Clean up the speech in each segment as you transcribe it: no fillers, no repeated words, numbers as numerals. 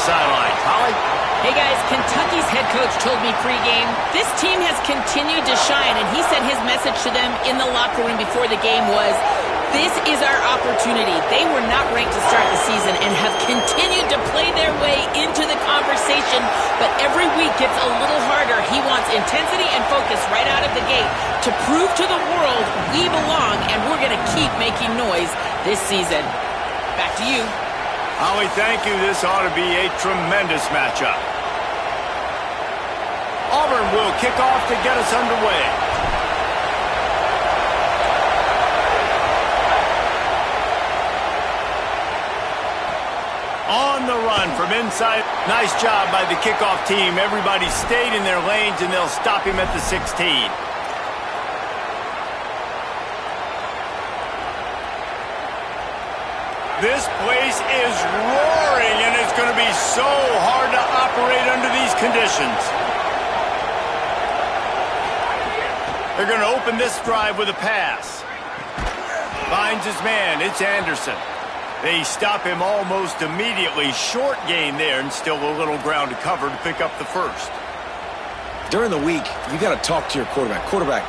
the sidelines. Holly? Hey guys, Kentucky's head coach told me pregame, this team has continued to shine, and he said his message to them in the locker room before the game was, this is our opportunity. They were not ranked to start the season and have continued to play their way into the conversation, but every week gets a little harder. He wants intensity and focus right out of the gate to prove to the world we belong, and we're going to keep making noise this season. Back to you. Holly, thank you. This ought to be a tremendous matchup. Auburn will kick off to get us underway. On the run from inside. Nice job by the kickoff team. Everybody stayed in their lanes, and they'll stop him at the 16. This place is roaring, and it's going to be so hard to operate under these conditions. They're going to open this drive with a pass. Finds his man. It's Anderson. They stop him almost immediately. Short gain there, and still a little ground to cover to pick up the first. During the week, you got to talk to your quarterback. Quarterback,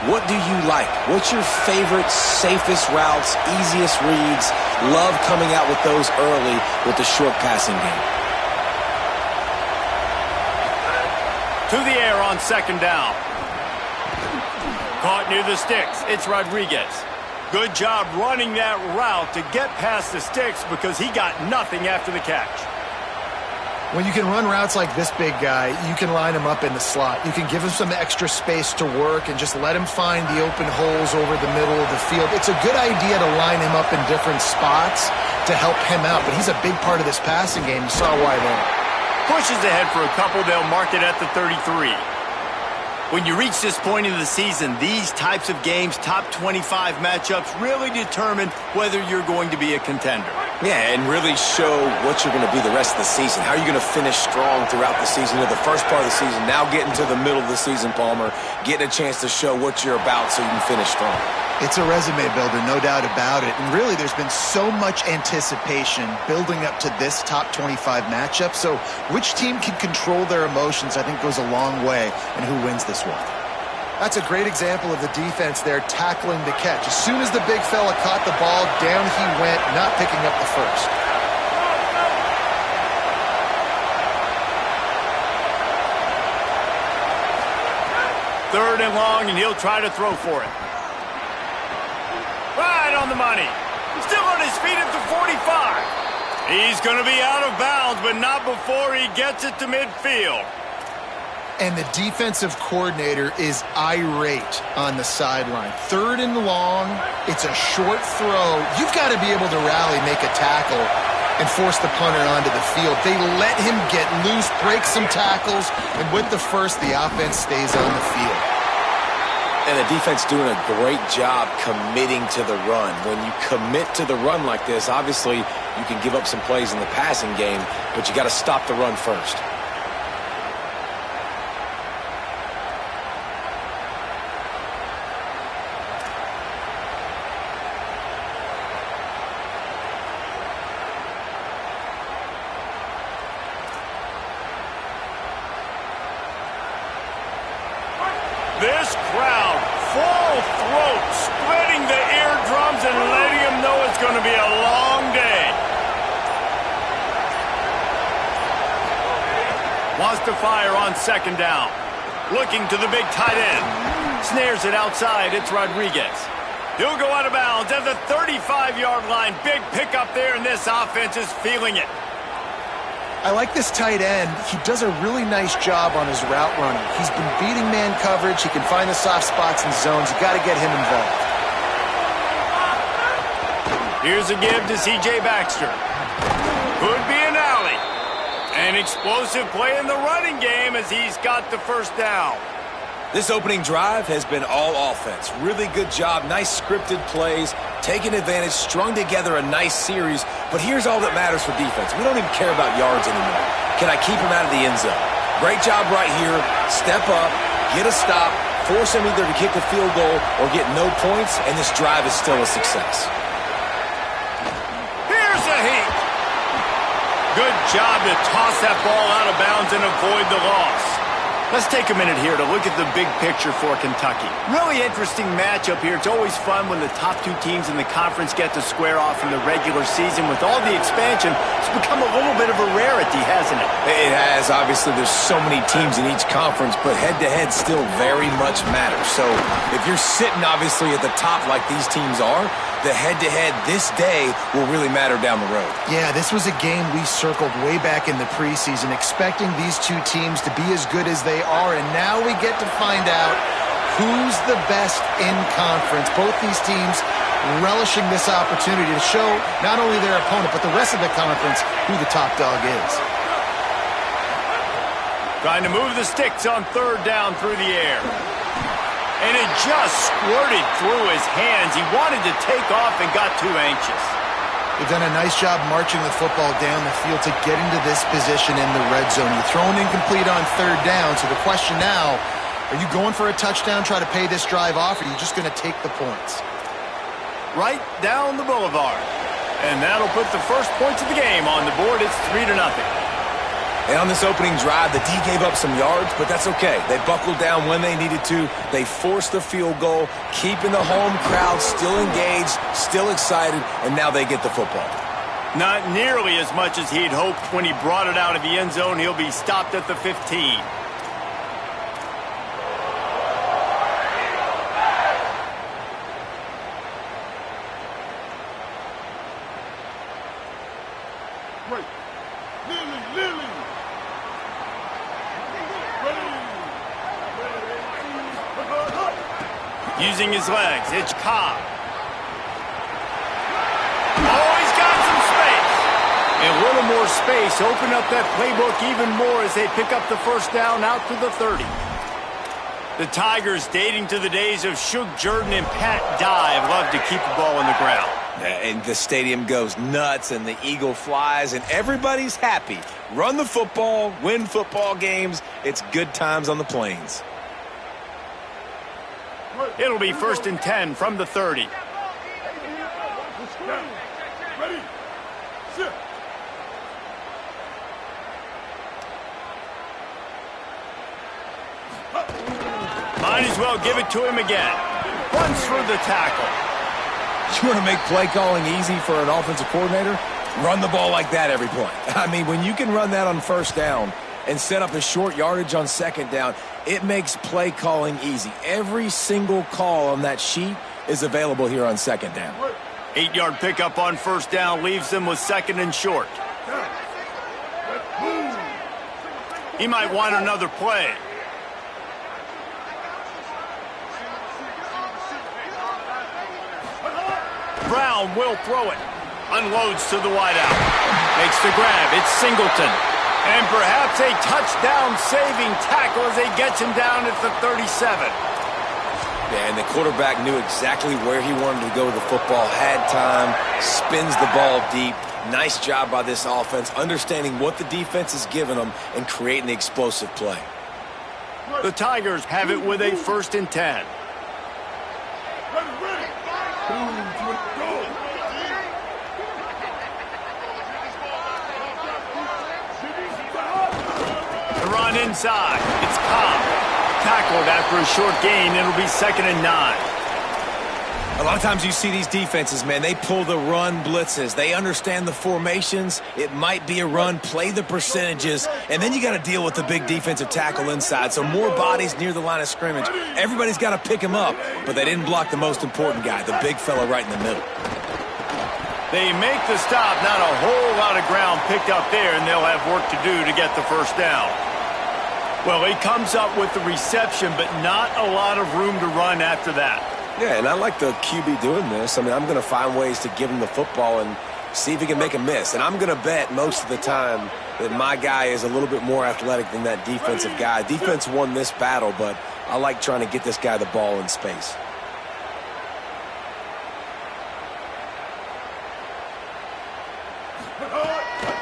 what do you like? What's your favorite, safest routes, easiest reads? Love coming out with those early with the short passing game. To the air on second down. Caught near the sticks. It's Rodriguez. Good job running that route to get past the sticks because he got nothing after the catch. When you can run routes like this big guy, you can line him up in the slot. You can give him some extra space to work and just let him find the open holes over the middle of the field. It's a good idea to line him up in different spots to help him out, but he's a big part of this passing game. You saw why there. Pushes ahead for a couple. They'll mark it at the 33. When you reach this point in the season, these types of games, top 25 matchups, really determine whether you're going to be a contender. Yeah, and really show what you're going to be the rest of the season. How are you going to finish strong throughout the season? You know, the first part of the season, now getting to the middle of the season, Palmer, getting a chance to show what you're about so you can finish strong. It's a resume builder, no doubt about it. And really, there's been so much anticipation building up to this top 25 matchup. So which team can control their emotions, I think, goes a long way in who wins this one. That's a great example of the defense there tackling the catch. As soon as the big fella caught the ball, down he went, not picking up the first. Third and long, and he'll try to throw for it. Right on the money. Still on his feet at the 45. He's going to be out of bounds, but not before he gets it to midfield. And the defensive coordinator is irate on the sideline. Third and long, it's a short throw. You've got to be able to rally, make a tackle, and force the punter onto the field. They let him get loose, break some tackles, and with the first, the offense stays on the field. And the defense doing a great job committing to the run. When you commit to the run like this, obviously you can give up some plays in the passing game, but you got to stop the run first. This crowd, full throat, splitting the eardrums and letting them know it's going to be a long day. Wants to fire on second down. Looking to the big tight end. Snares it outside. It's Rodriguez. He'll go out of bounds at the 35-yard line. Big pickup there, and this offense is feeling it. I like this tight end. He does a really nice job on his route running. He's been beating man coverage. He can find the soft spots and zones. You got to get him involved. Here's a give to C.J. Baxter. Could be an alley. An explosive play in the running game as he's got the first down. This opening drive has been all offense. Really good job, nice scripted plays, taking advantage, strung together a nice series. But here's all that matters for defense. We don't even care about yards anymore. Can I keep him out of the end zone? Great job right here. Step up, get a stop, force him either to kick a field goal or get no points, and this drive is still a success. Here's a heat. Good job to toss that ball out of bounds and avoid the loss. Let's take a minute here to look at the big picture for Kentucky. Really interesting matchup here. It's always fun when the top two teams in the conference get to square off in the regular season. With all the expansion, it's become a little bit of a rarity, hasn't it? It has. Obviously, there's so many teams in each conference, but head-to-head still very much matters. So if you're sitting, obviously, at the top like these teams are, the head-to-head this day will really matter down the road. Yeah, this was a game we circled way back in the preseason, expecting these two teams to be as good as they are, and now we get to find out who's the best in conference. Both these teams relishing this opportunity to show not only their opponent, but the rest of the conference who the top dog is. Trying to move the sticks on third down through the air. And it just squirted through his hands. He wanted to take off and got too anxious. They've done a nice job marching the football down the field to get into this position in the red zone. You're throwing incomplete on third down, so the question now, are you going for a touchdown, try to pay this drive off, or are you just going to take the points? Right down the boulevard. And that'll put the first points of the game on the board. It's 3-0. And on this opening drive, the D gave up some yards, but that's okay. They buckled down when they needed to. They forced the field goal, keeping the home crowd still engaged, still excited, and now they get the football. Not nearly as much as he'd hoped when he brought it out of the end zone. He'll be stopped at the 15. Using his legs, it's Cobb. Oh, he's got some space. And a little more space. Open up that playbook even more as they pick up the first down out to the 30. The Tigers, dating to the days of Shug Jordan and Pat Dye, have loved to keep the ball on the ground. And the stadium goes nuts, and the eagle flies, and everybody's happy. Run the football, win football games. It's good times on the plains. It'll be 1st and 10 from the 30. Might as well give it to him again. Runs through the tackle. You want to make play calling easy for an offensive coordinator? Run the ball like that every play. I mean, when you can run that on first down and set up a short yardage on second down, it makes play calling easy. Every single call on that sheet is available here on second down. 8-yard pickup on first down leaves them with second and short. He might want another play. Brown will throw it. Unloads to the wideout. Makes the grab. It's Singleton. And perhaps a touchdown-saving tackle as he gets him down at the 37. Yeah, and the quarterback knew exactly where he wanted to go with the football, had time, spins the ball deep. Nice job by this offense, understanding what the defense is giving them and creating the explosive play. The Tigers have it with a 1st and 10. The run inside. It's Cobb. Tackled after a short gain. It'll be 2nd and 9. A lot of times you see these defenses, man, they pull the run blitzes. They understand the formations. It might be a run, play the percentages, and then you got to deal with the big defensive tackle inside. So more bodies near the line of scrimmage. Everybody's got to pick him up, but they didn't block the most important guy, the big fella right in the middle. They make the stop. Not a whole lot of ground picked up there, and they'll have work to do to get the first down. Well, he comes up with the reception, but not a lot of room to run after that. Yeah, and I like the QB doing this. I mean, I'm going to find ways to give him the football and see if he can make a miss. And I'm going to bet most of the time that my guy is a little bit more athletic than that defensive guy. Defense won this battle, but I like trying to get this guy the ball in space.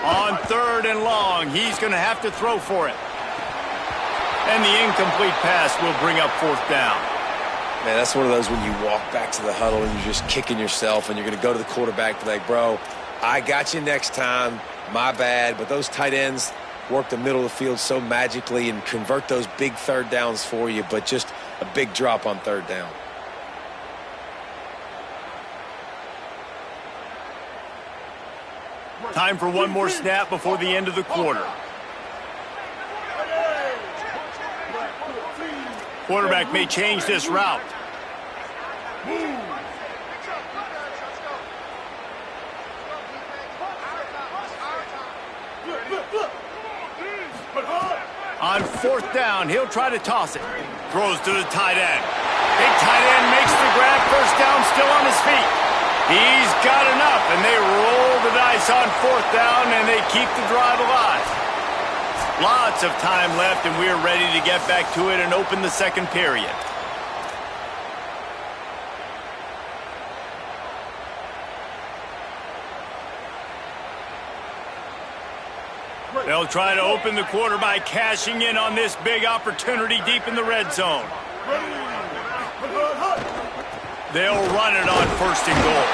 On 3rd and long, he's going to have to throw for it. And the incomplete pass will bring up 4th down. Man, that's one of those when you walk back to the huddle and you're just kicking yourself and you're going to go to the quarterback and be like, bro, I got you next time. My bad, but those tight ends work the middle of the field so magically and convert those big third downs for you, but just a big drop on third down. Time for one more snap before the end of the quarter. Quarterback may change this route. On fourth down, he'll try to toss it. Throws to the tight end. Big tight end makes the grab. First down, still on his feet. He's got enough, and they roll the dice on fourth down, and they keep the drive alive. Lots of time left, and we're ready to get back to it and open the second period. They'll try to open the quarter by cashing in on this big opportunity deep in the red zone. They'll run it on first and goal.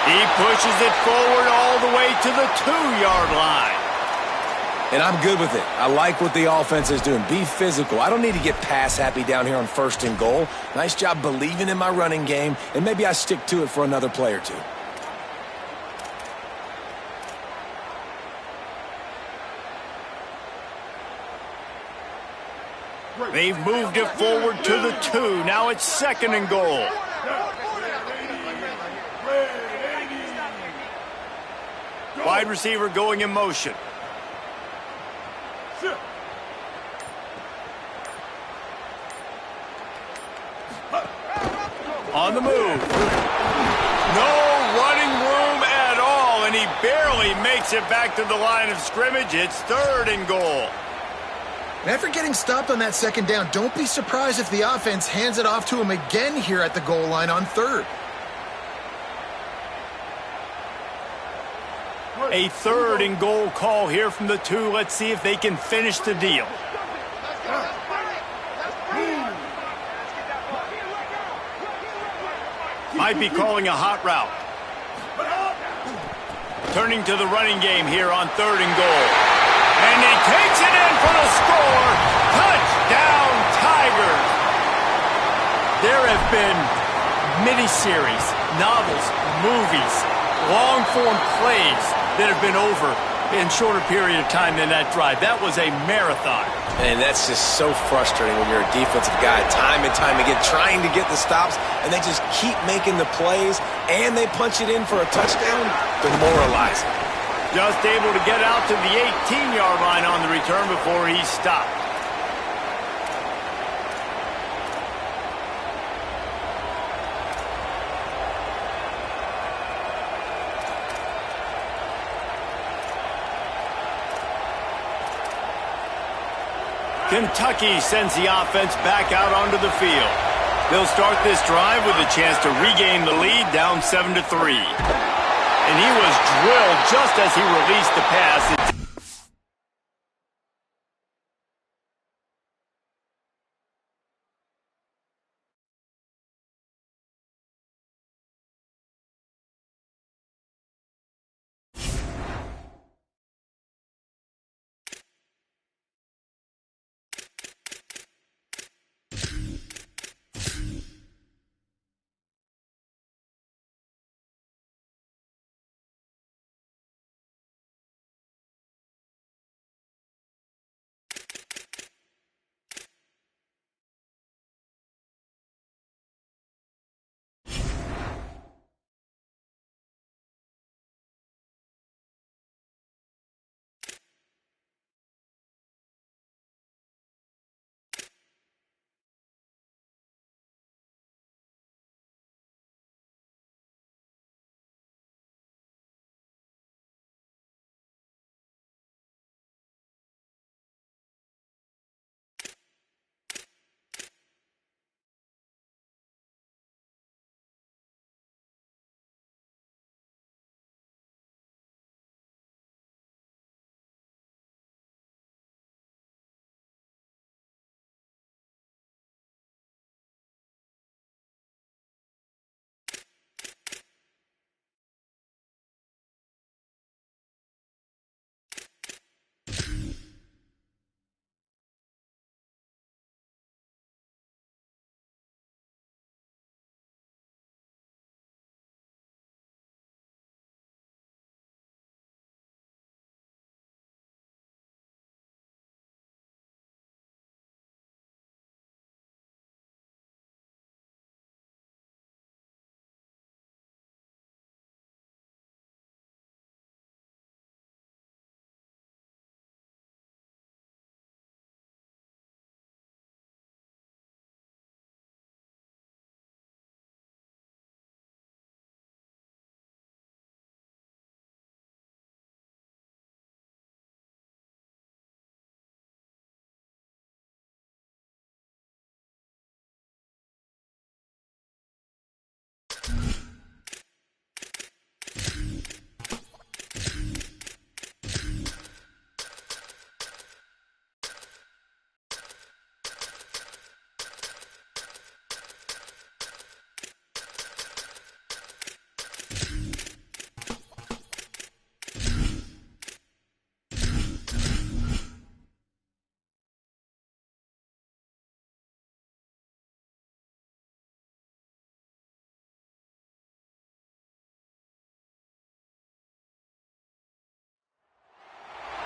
He pushes it forward all the way to the 2-yard line. And I'm good with it. I like what the offense is doing. Be physical. I don't need to get pass happy down here on first and goal. Nice job believing in my running game, and maybe I stick to it for another play or two. They've moved it forward to the 2. Now it's second and goal. Wide receiver going in motion. On the move. No running room at all, and he barely makes it back to the line of scrimmage. It's third and goal. And after getting stopped on that second down, don't be surprised if the offense hands it off to him again here at the goal line on third. A third and goal call here from the 2. Let's see if they can finish the deal. Might be calling a hot route. Turning to the running game here on third and goal. And he takes it in for the score. Touchdown, Tigers. There have been miniseries, novels, movies, long-form plays that have been over in shorter period of time than that drive. That was a marathon. And that's just so frustrating when you're a defensive guy, time and time again, trying to get the stops, and they just keep making the plays, and they punch it in for a touchdown. Demoralizing. Just able to get out to the 18-yard line on the return before he stopped. Kentucky sends the offense back out onto the field. They'll start this drive with a chance to regain the lead down 7-3. And he was drilled just as he released the pass.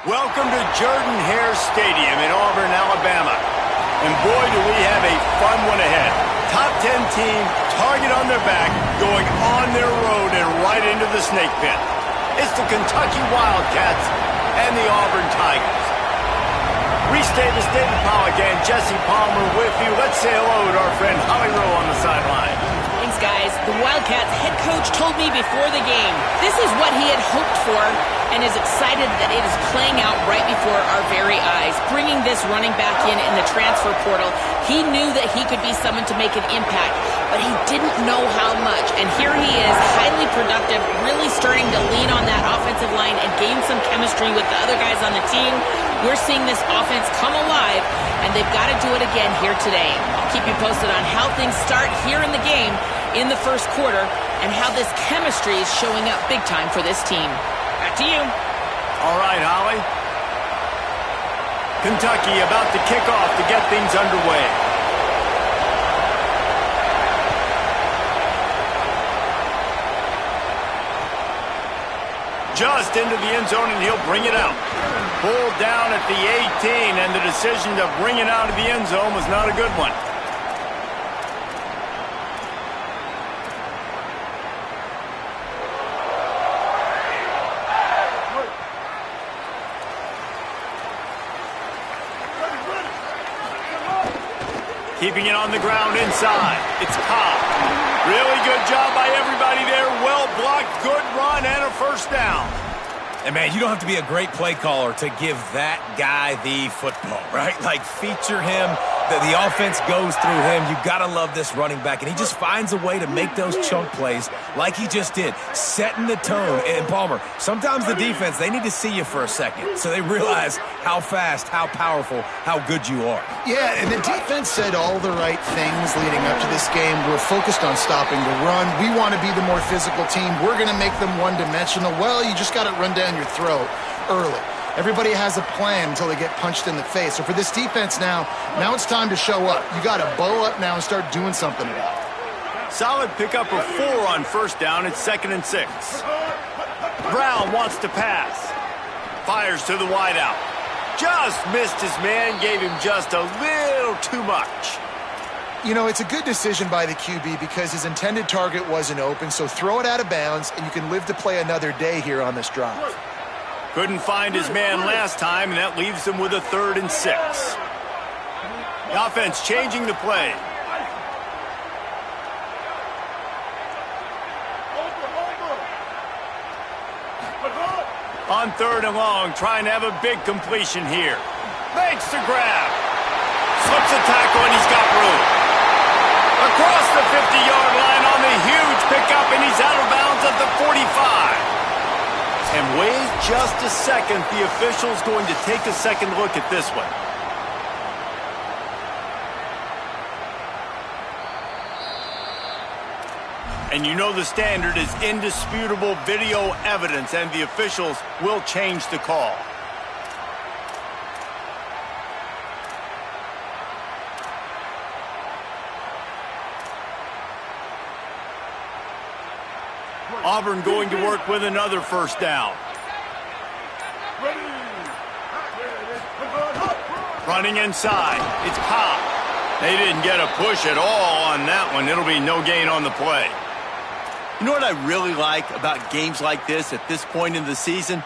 Welcome to Jordan-Hare Stadium in Auburn, Alabama. And boy, do we have a fun one ahead. Top 10 team, target on their back, going on their road and right into the snake pit. It's the Kentucky Wildcats and the Auburn Tigers. Restate the David Pollock and Jesse Palmer with you. Let's say hello to our friend Holly Rowe on the sideline. Thanks, guys. The Wildcats head coach told me before the game this is what he had hoped for and is excited that it is playing out right before our very eyes. Bringing this running back in the transfer portal, he knew that he could be someone to make an impact, but he didn't know how much. And here he is, highly productive, really starting to lean on that offensive line and gain some chemistry with the other guys on the team. We're seeing this offense come alive, and they've got to do it again here today. I'll keep you posted on how things start here in the game in the first quarter and how this chemistry is showing up big time for this team. Back to you. All right, Holly. Kentucky about to kick off to get things underway. Just into the end zone, and he'll bring it out. Pulled down at the 18, and the decision to bring it out of the end zone was not a good one. Keeping it on the ground inside. It's Cobb. Really good job by everybody there. Well blocked, good run, and a first down. And, man, you don't have to be a great play caller to give that guy the football, right? Like, feature him. The offense goes through him. You got to love this running back. And he just finds a way to make those chunk plays like he just did, setting the tone. And, Palmer, sometimes the defense, they need to see you for a second so they realize how fast, how powerful, how good you are. Yeah, and the defense said all the right things leading up to this game. We're focused on stopping the run. We want to be the more physical team. We're going to make them one-dimensional. Well, you just got to run down your throat early. Everybody has a plan until they get punched in the face. So for this defense now it's time to show up. You got to bow up now and start doing something about it. Solid pickup of 4 on first down. It's 2nd and 6. Brown wants to pass. Fires to the wideout. Just missed his man. Gave him just a little too much. You know, it's a good decision by the QB because his intended target wasn't open. So throw it out of bounds, and you can live to play another day here on this drive. Couldn't find his man last time, and that leaves him with a 3rd and 6. The offense changing the play. On 3rd and long, trying to have a big completion here. Makes the grab. Slips a tackle, and he's got room. Across the 50-yard line on the huge pickup, and he's out of bounds at the 45. And wait just a second. The official's going to take a second look at this one. And you know the standard is indisputable video evidence, and the officials will change the call. Auburn going to work with another first down. Running inside. It's Cobb. They didn't get a push at all on that one. It'll be no gain on the play. You know what I really like about games like this at this point in the season?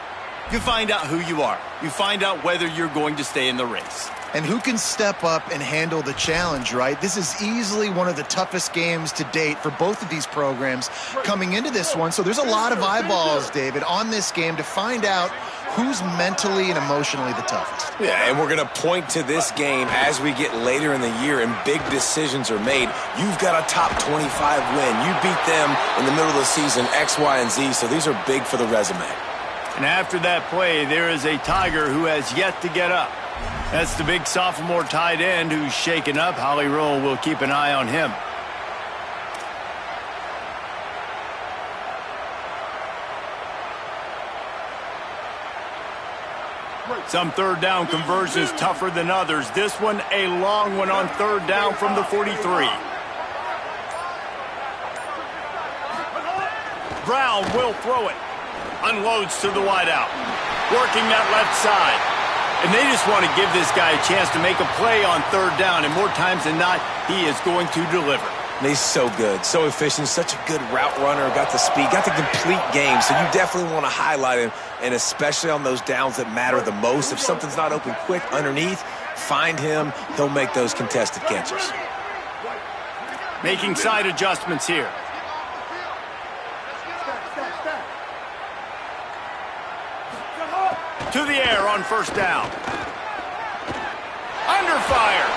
You find out who you are. You find out whether you're going to stay in the race. And who can step up and handle the challenge, right? This is easily one of the toughest games to date for both of these programs coming into this one. So there's a lot of eyeballs, David, on this game to find out who's mentally and emotionally the toughest. Yeah, and we're going to point to this game as we get later in the year and big decisions are made. You've got a top 25 win. You beat them in the middle of the season, X, Y, and Z, so these are big for the resume. And after that play, there is a Tiger who has yet to get up. That's the big sophomore tight end who's shaken up. Holly Rowe will keep an eye on him. Some third down conversions tougher than others. This one a long one on 3rd down from the 43. Brown will throw it. Unloads to the wideout. working that left side. And they just want to give this guy a chance to make a play on third down, and more times than not, he is going to deliver. And he's so good, so efficient, such a good route runner, got the speed, got the complete game, so you definitely want to highlight him, and especially on those downs that matter the most. If something's not open quick underneath, find him, he'll make those contested catches. Making side adjustments here. To the air on first down. Under fire.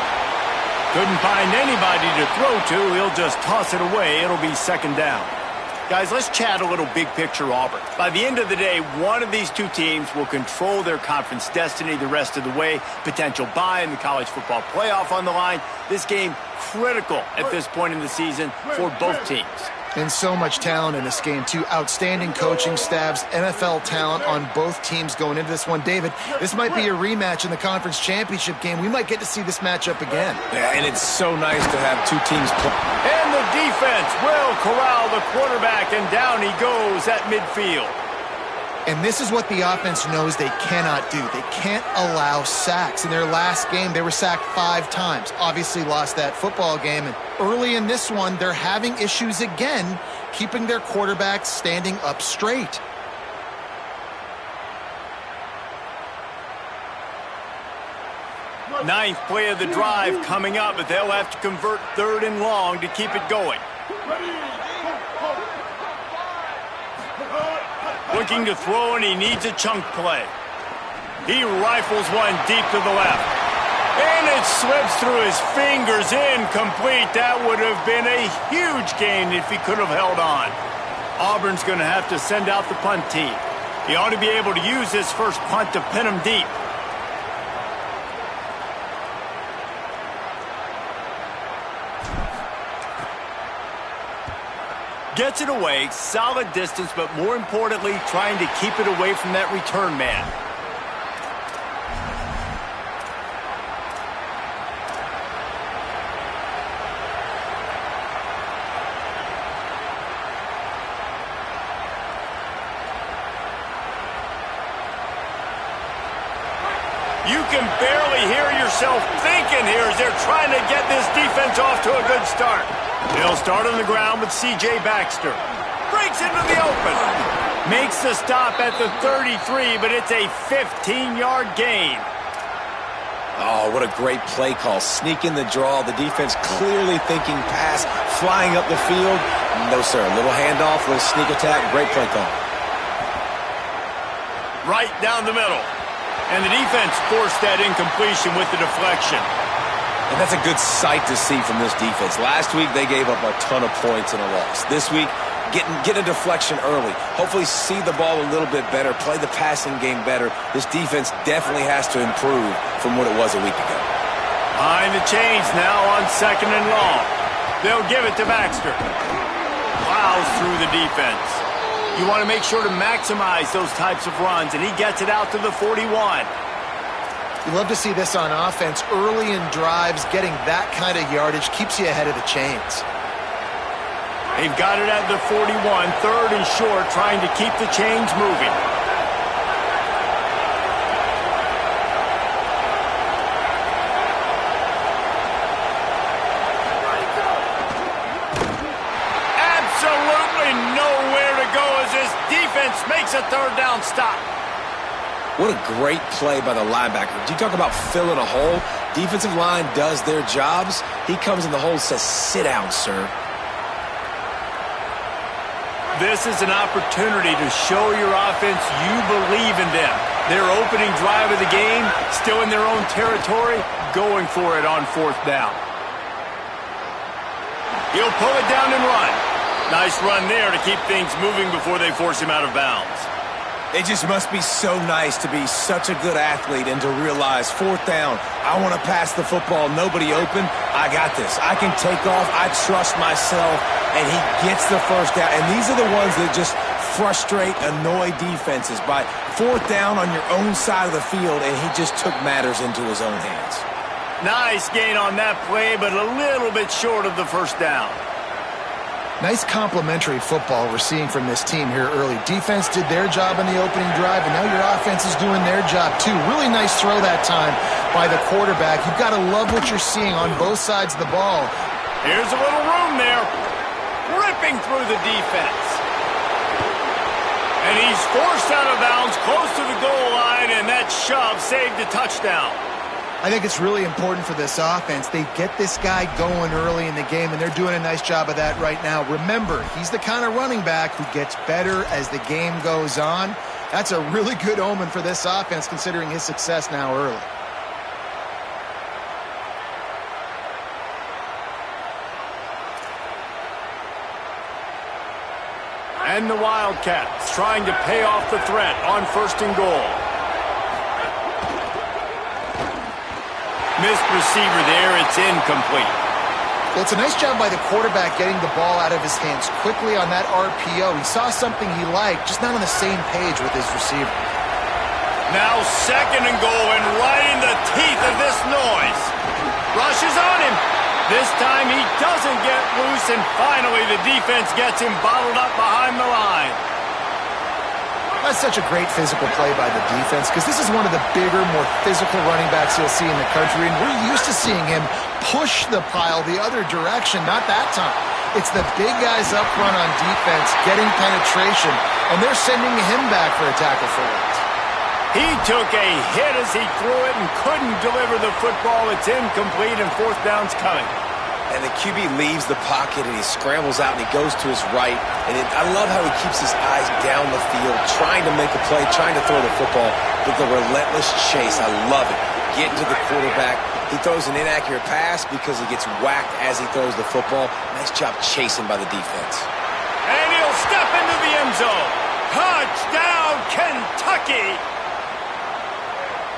Couldn't find anybody to throw to. He'll just toss it away. It'll be second down. Guys, let's chat a little big picture Auburn. By the end of the day, one of these two teams will control their conference destiny the rest of the way. Potential bye in the college football playoff on the line. This game critical at this point in the season for both teams. And so much talent in this game, too. Outstanding coaching staffs, NFL talent on both teams going into this one. David, this might be a rematch in the conference championship game. We might get to see this matchup again. Yeah, and it's so nice to have two teams play. And the defense will corral the quarterback, and down he goes at midfield. And this is what the offense knows they cannot do. They can't allow sacks. In their last game, they were sacked 5 times. Obviously lost that football game. And early in this one, they're having issues again, keeping their quarterback standing up straight. Ninth play of the drive coming up, but they'll have to convert third and long to keep it going. Looking to throw, and he needs a chunk play. He rifles one deep to the left. And it slips through his fingers, incomplete. That would have been a huge gain if he could have held on. Auburn's going to have to send out the punt team. He ought to be able to use this first punt to pin him deep. Gets it away, solid distance, but more importantly, trying to keep it away from that return man. You can barely hear yourself thinking here as they're trying to get this defense off to a good start. They'll start on the ground with C.J. Baxter. Breaks into the open. Makes the stop at the 33, but it's a 15-yard gain. Oh, what a great play call. Sneak in the draw. The defense clearly thinking pass, flying up the field. No, sir. A little handoff, little sneak attack. Great play call. Right down the middle. And the defense forced that incompletion with the deflection. And that's a good sight to see from this defense. Last week, they gave up a ton of points in a loss. This week, get a deflection early. Hopefully see the ball a little bit better, play the passing game better. This defense definitely has to improve from what it was a week ago. Behind the chains now on second and long. They'll give it to Baxter. Plows through the defense. You want to make sure to maximize those types of runs, and he gets it out to the 41. You love to see this on offense. Early in drives, getting that kind of yardage keeps you ahead of the chains. They've got it at the 41, third and short, trying to keep the chains moving. Absolutely nowhere to go as this defense makes a third down stop. What a great play by the linebacker. You talk about filling a hole. Defensive line does their jobs. He comes in the hole and says, sit down, sir. This is an opportunity to show your offense you believe in them. Their opening drive of the game, still in their own territory, going for it on fourth down. He'll pull it down and run. Nice run there to keep things moving before they force him out of bounds. It just must be so nice to be such a good athlete and to realize fourth down, I want to pass the football, nobody open, I got this. I can take off, I trust myself, and he gets the first down. And these are the ones that just frustrate, annoy defenses by fourth down on your own side of the field, and he just took matters into his own hands. Nice gain on that play, but a little bit short of the first down. Nice complimentary football we're seeing from this team here early. Defense did their job on the opening drive, and now your offense is doing their job too. Really nice throw that time by the quarterback. You've got to love what you're seeing on both sides of the ball. Here's a little room there. Ripping through the defense. And he's forced out of bounds close to the goal line, and that shove saved a touchdown. I think it's really important for this offense. They get this guy going early in the game, and they're doing a nice job of that right now. Remember, he's the kind of running back who gets better as the game goes on. That's a really good omen for this offense, considering his success now early. And the Wildcats trying to pay off the threat on 1st and goal. Missed receiver there. It's incomplete. Well, it's a nice job by the quarterback getting the ball out of his hands quickly on that RPO. He saw something he liked, just not on the same page with his receiver. Now 2nd and goal, and right in the teeth of this noise. Rushes on him. This time he doesn't get loose, and finally the defense gets him bottled up behind the line. That's such a great physical play by the defense, because this is one of the bigger, more physical running backs you'll see in the country, and we're used to seeing him push the pile the other direction. Not that time. It's the big guys up front on defense getting penetration, and they're sending him back for a tackle for loss. He took a hit as he threw it and couldn't deliver the football. It's incomplete, and 4th down's coming. And the QB leaves the pocket, and he scrambles out, and he goes to his right. And I love how he keeps his eyes down the field, trying to make a play, trying to throw the football, but the relentless chase, I love it. Getting to the quarterback. He throws an inaccurate pass because he gets whacked as he throws the football. Nice job chasing by the defense. And he'll step into the end zone. Touchdown, Kentucky!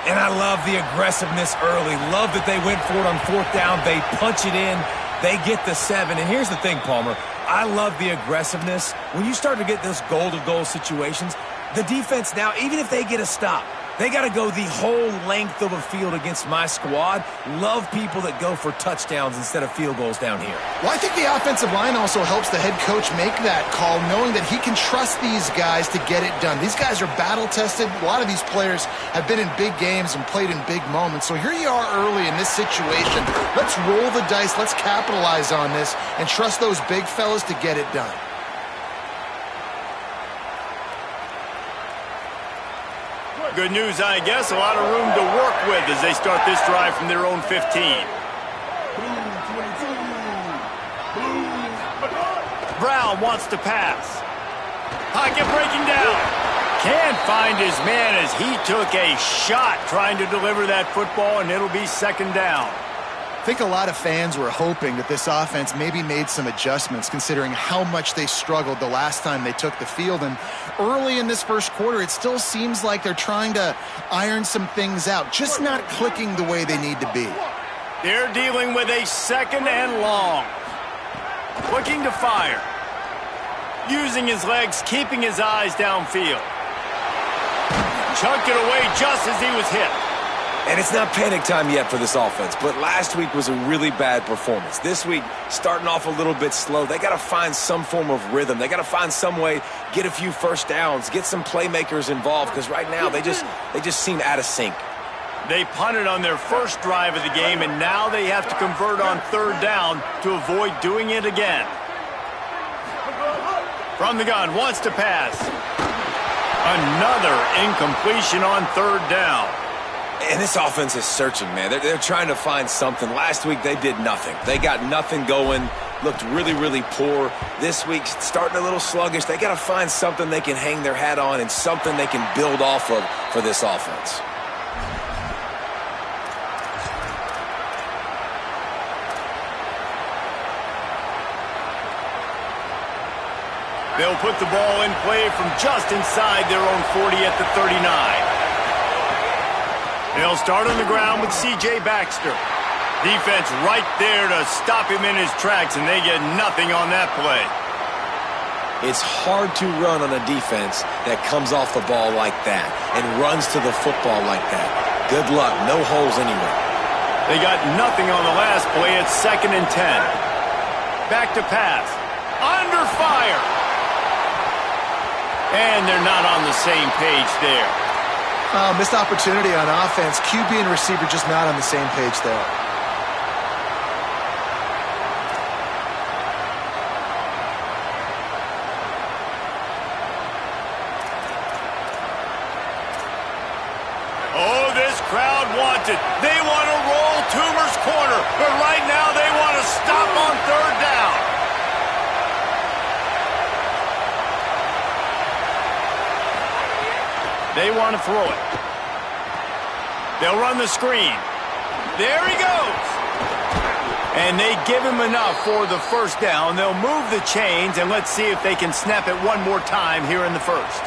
And I love the aggressiveness early. Love that they went for it on 4th down. They punch it in. They get the 7. And here's the thing, Palmer. I love the aggressiveness. When you start to get those goal-to-goal situations, the defense now, even if they get a stop, they got to go the whole length of a field against my squad. Love people that go for touchdowns instead of field goals down here. Well, I think the offensive line also helps the head coach make that call, knowing that he can trust these guys to get it done. These guys are battle-tested. A lot of these players have been in big games and played in big moments. So here you are early in this situation. Let's roll the dice. Let's capitalize on this and trust those big fellas to get it done. Good news, I guess. A lot of room to work with as they start this drive from their own 15. Brown wants to pass. Pocket breaking down. Can't find his man as he took a shot trying to deliver that football, and it'll be 2nd down. I think a lot of fans were hoping that this offense maybe made some adjustments, considering how much they struggled the last time they took the field. And early in this 1st quarter, it still seems like they're trying to iron some things out, just not clicking the way they need to be. They're dealing with a 2nd and long. Looking to fire. Using his legs, keeping his eyes downfield. Chucked it away just as he was hit. And it's not panic time yet for this offense, but last week was a really bad performance. This week, starting off a little bit slow. They got to find some form of rhythm. They got to find some way, get a few 1st downs, get some playmakers involved, because right now they just seem out of sync. They punted on their 1st drive of the game, and now they have to convert on 3rd down to avoid doing it again. From the gun, wants to pass. Another incompletion on 3rd down. And this offense is searching, man. They're trying to find something. Last week, they did nothing. They got nothing going, looked really, really poor. This week, starting a little sluggish. They got to find something they can hang their hat on and something they can build off of for this offense. They'll put the ball in play from just inside their own 40 at the 39. They'll start on the ground with C.J. Baxter. Defense right there to stop him in his tracks, and they get nothing on that play. It's hard to run on a defense that comes off the ball like that and runs to the football like that. Good luck. No holes anywhere. They got nothing on the last play. It's 2nd and 10. Back to pass. Under under fire. And they're not on the same page there. Missed opportunity on offense. QB and receiver just not on the same page there. Oh, this crowd wants it. They want to roll Toomer's corner, but right now they want to stop on third down. They want to throw it. They'll run the screen. There he goes. And they give him enough for the first down. They'll move the chains, and let's see if they can snap it one more time here in the first.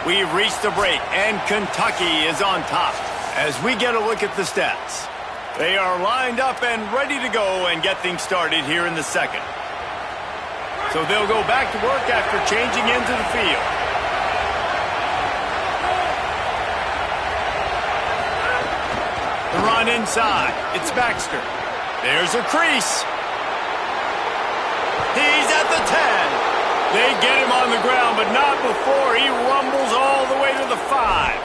We've reached the break, and Kentucky is on top. As we get a look at the stats, they are lined up and ready to go and get things started here in the second. So they'll go back to work after changing into the field. The run inside. It's Baxter. There's a crease. He's at the 10. They get him on the ground, but not before he rumbles all the way to the 5.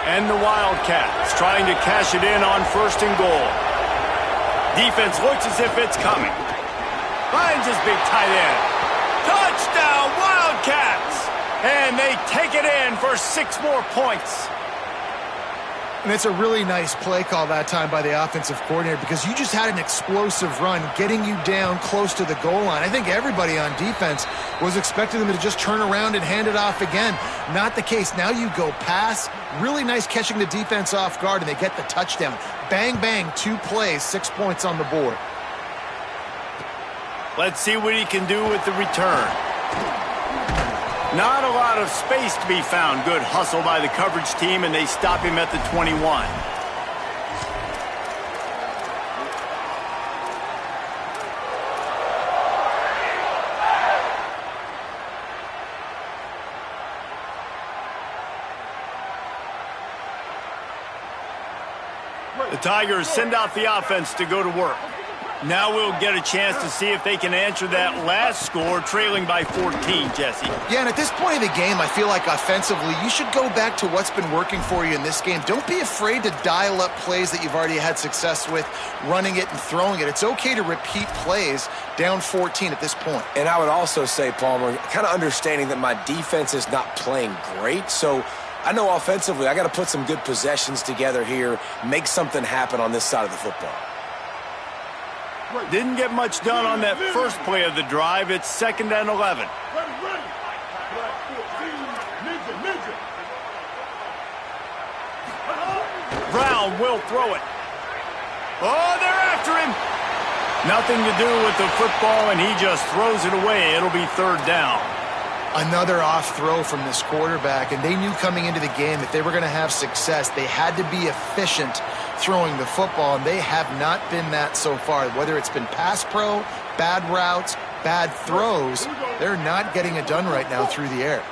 And the Wildcats trying to cash it in on first and goal. Defense looks as if it's coming. Finds his big tight end. Touchdown, Wildcats! And they take it in for 6 more points. And it's a really nice play call that time by the offensive coordinator because you just had an explosive run getting you down close to the goal line. I think everybody on defense was expecting them to just turn around and hand it off again. Not the case. Now you go pass. Really nice catching the defense off guard, and they get the touchdown. Bang, bang, 2 plays, 6 points on the board. Let's see what he can do with the return. Not a lot of space to be found. Good hustle by the coverage team, and they stop him at the 21. The Tigers send out the offense to go to work. Now we'll get a chance to see if they can answer that last score, trailing by 14, Jesse. Yeah, and at this point of the game, I feel like offensively, you should go back to what's been working for you in this game. Don't be afraid to dial up plays that you've already had success with, running it and throwing it. It's okay to repeat plays down 14 at this point. And I would also say, Palmer, kind of understanding that my defense is not playing great, so I know offensively I got to put some good possessions together here, make something happen on this side of the football. Didn't get much done on that first play of the drive. It's 2nd and 11. Brown will throw it. Oh, they're after him. Nothing to do with the football, and he just throws it away. It'll be 3rd down. Another off throw from this quarterback, and they knew coming into the game if they were going to have success, they had to be efficient throwing the football, and they have not been that so far. Whether it's been pass pro, bad routes, bad throws, they're not getting it done right now through the air.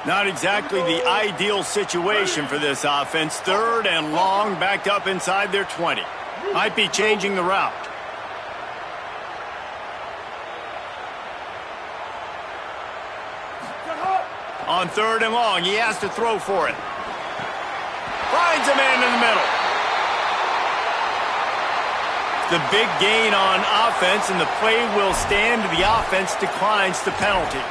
Not exactly the ideal situation for this offense. 3rd and long, backed up inside their 20. Might be changing the route. On 3rd and long, he has to throw for it. Finds a man in the middle. The big gain on offense, and the play will stand. The offense declines the penalty.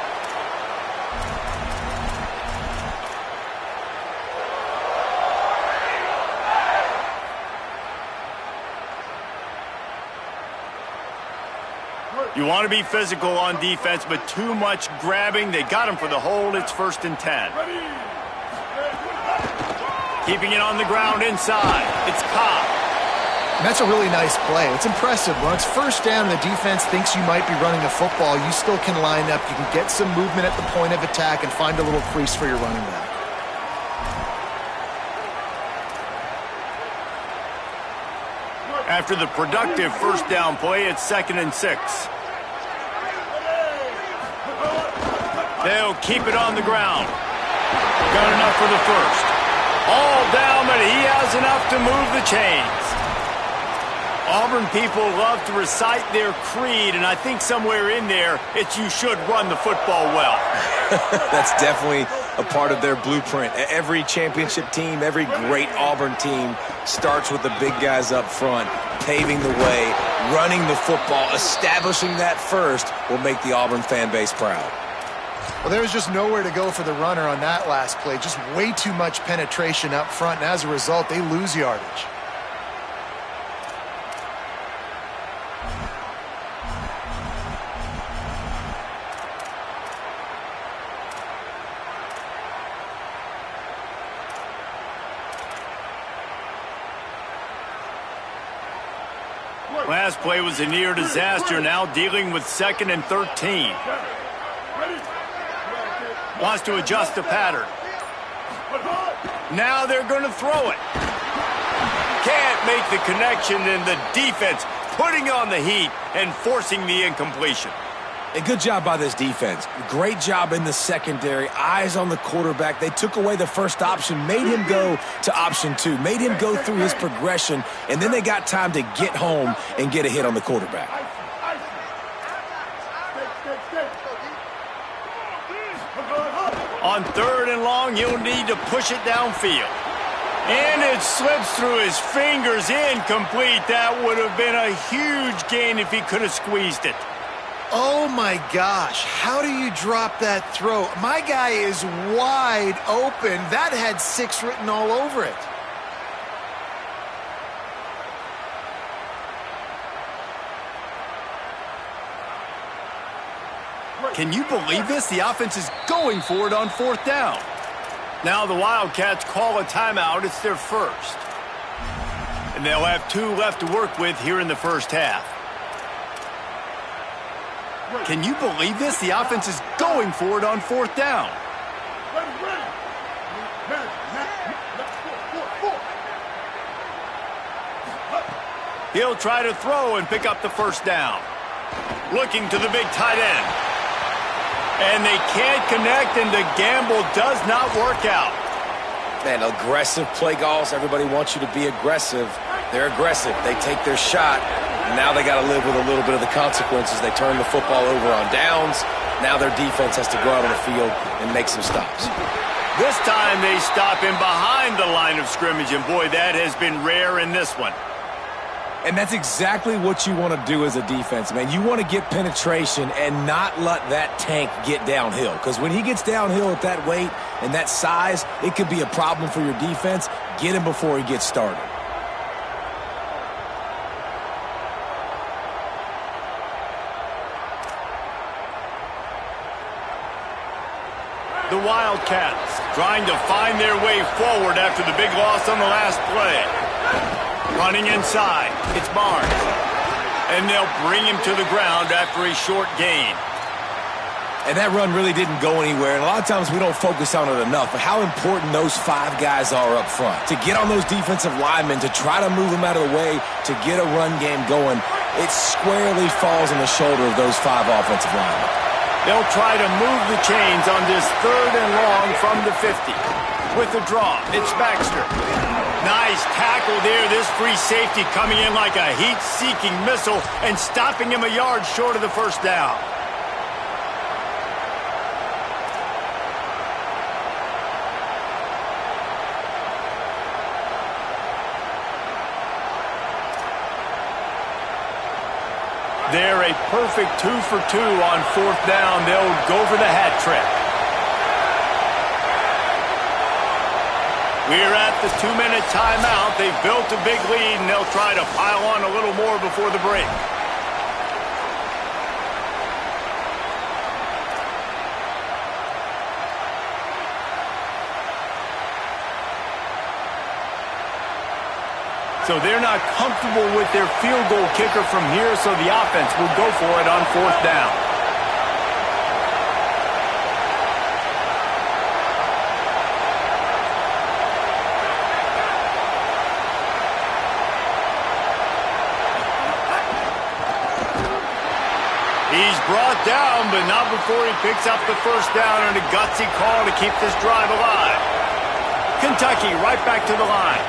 You want to be physical on defense, but too much grabbing. They got him for the hold. It's 1st and 10. Keeping it on the ground inside. It's Cobb. And that's a really nice play. It's impressive. When it's 1st down and the defense thinks you might be running a football, you still can line up. You can get some movement at the point of attack and find a little crease for your running back. After the productive 1st down play, it's 2nd and 6. They'll keep it on the ground. Got enough for the 1st. All down, but he has enough to move the chains. Auburn people love to recite their creed, and I think somewhere in there, it's you should run the football well. That's definitely a part of their blueprint. Every championship team, every great Auburn team starts with the big guys up front, paving the way, running the football. Establishing that first will make the Auburn fan base proud. Well, there was just nowhere to go for the runner on that last play. Just way too much penetration up front, and as a result, they lose yardage. Last play was a near disaster, now dealing with 2nd and 13. Wants to adjust the pattern. Now they're going to throw it. Can't make the connection, and the defense putting on the heat and forcing the incompletion. A good job by this defense. Great job in the secondary. Eyes on the quarterback. They took away the first option, made him go to option 2, made him go through his progression, and then they got time to get home and get a hit on the quarterback. On 3rd and long, he'll need to push it downfield. And it slips through his fingers, incomplete. That would have been a huge gain if he could have squeezed it. Oh my gosh, how do you drop that throw? My guy is wide open. That had 6 written all over it. Can you believe this? The offense is going for it on 4th down. Now the Wildcats call a timeout. It's their first. And they'll have 2 left to work with here in the first half. Can you believe this? The offense is going for it on 4th down. He'll try to throw and pick up the first down. Looking to the big tight end. And they can't connect, and the gamble does not work out. Man, aggressive play calls. Everybody wants you to be aggressive. They're aggressive. They take their shot. And now they got to live with a little bit of the consequences. They turn the football over on downs. Now their defense has to go out on the field and make some stops. This time they stop him behind the line of scrimmage, and boy, that has been rare in this one. And that's exactly what you want to do as a defense, man. You want to get penetration and not let that tank get downhill. Because when he gets downhill at that weight and that size, it could be a problem for your defense. Get him before he gets started. The Wildcats trying to find their way forward after the big loss on the last play. Running inside, it's Barnes. And they'll bring him to the ground after a short gain. And that run really didn't go anywhere. And a lot of times we don't focus on it enough. But how important those 5 guys are up front. To get on those defensive linemen, to try to move them out of the way, to get a run game going, it squarely falls on the shoulder of those 5 offensive linemen. They'll try to move the chains on this 3rd and long from the 50. With the draw, it's Baxter. Nice tackle there. This free safety coming in like a heat-seeking missile and stopping him a yard short of the first down. They're a perfect 2 for 2 on 4th down. They'll go for the hat trick. We're at the 2-minute timeout. They've built a big lead, and they'll try to pile on a little more before the break. So they're not comfortable with their field goal kicker from here, so the offense will go for it on 4th down. He's brought down, but not before he picks up the first down, and a gutsy call to keep this drive alive. Kentucky right back to the line.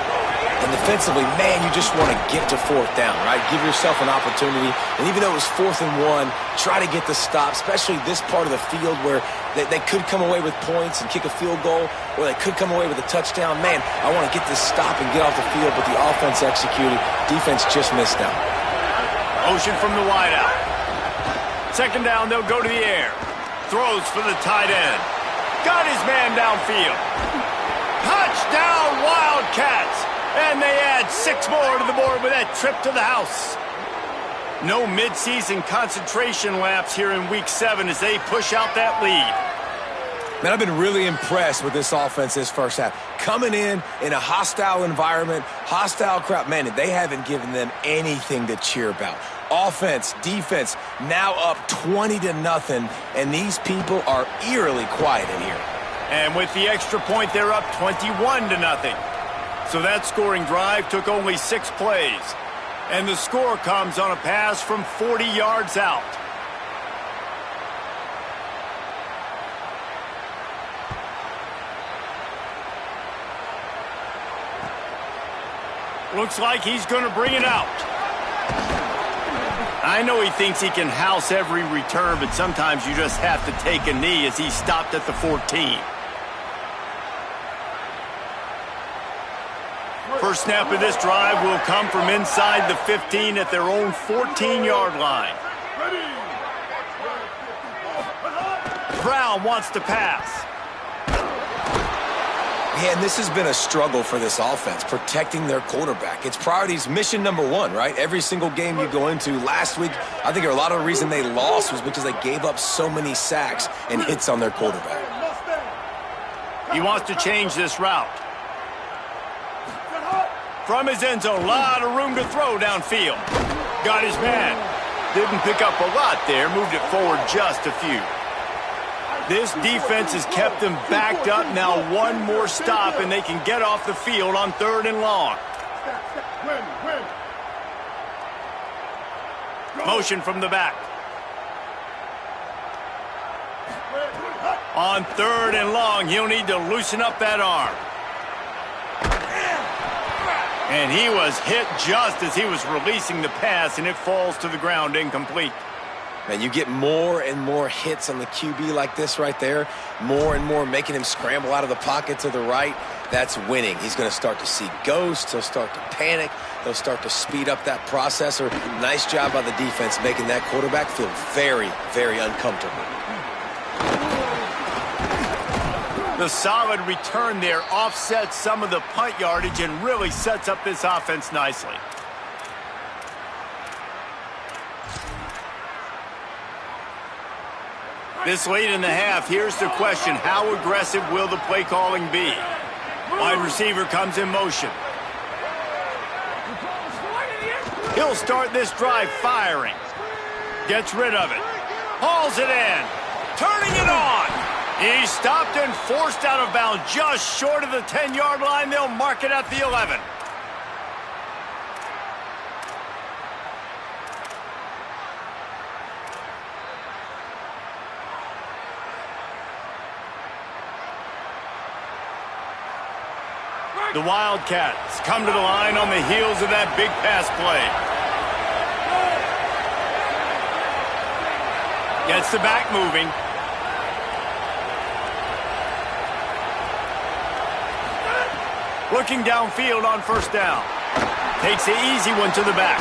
And defensively, man, you just want to get to fourth down, right? Give yourself an opportunity. And even though it was 4th and 1, try to get the stop, especially this part of the field where they could come away with points and kick a field goal, or they could come away with a touchdown. Man, I want to get this stop and get off the field, but the offense executed. Defense just missed out. Motion from the wideout. 2nd down, they'll go to the air. Throws for the tight end. Got his man downfield. Touchdown, Wildcats! And they add 6 more to the board with that trip to the house. No midseason concentration laps here in Week 7 as they push out that lead. Man, I've been really impressed with this offense this first half. Coming in a hostile environment, hostile crowd. Man, they haven't given them anything to cheer about. Offense, defense, now up 20-0, and these people are eerily quiet in here. And with the extra point, they're up 21-0. So that scoring drive took only 6 plays. And the score comes on a pass from 40 yards out. Looks like he's going to bring it out. I know he thinks he can house every return, but sometimes you just have to take a knee as he stopped at the 14. First snap of this drive will come from inside the 15 at their own 14-yard line. Brown wants to pass. Yeah, and this has been a struggle for this offense, protecting their quarterback. It's priorities mission number 1, right? Every single game you go into. Last week, I think a lot of the reason they lost was because they gave up so many sacks and hits on their quarterback. He wants to change this route. From his end zone, a lot of room to throw downfield. Got his man. Didn't pick up a lot there, moved it forward just a few. This defense has kept them backed up. Now 1 more stop, and they can get off the field on 3rd and long. Motion from the back. On 3rd and long, he'll need to loosen up that arm. And he was hit just as he was releasing the pass, and it falls to the ground incomplete. Man, you get more and more hits on the QB like this right there, more and more making him scramble out of the pocket to the right. That's winning. He's going to start to see ghosts. He'll start to panic. He'll start to speed up that processor. Nice job by the defense making that quarterback feel very, very uncomfortable. The solid return there offsets some of the punt yardage and really sets up this offense nicely. This late in the half, here's the question. How aggressive will the play calling be? Wide receiver comes in motion. He'll start this drive firing. Gets rid of it. Hauls it in. Turning it on. He's stopped and forced out of bounds just short of the 10-yard line. They'll mark it at the 11. The Wildcats come to the line on the heels of that big pass play. Gets the back moving. Looking downfield on 1st down. Takes the easy one to the back.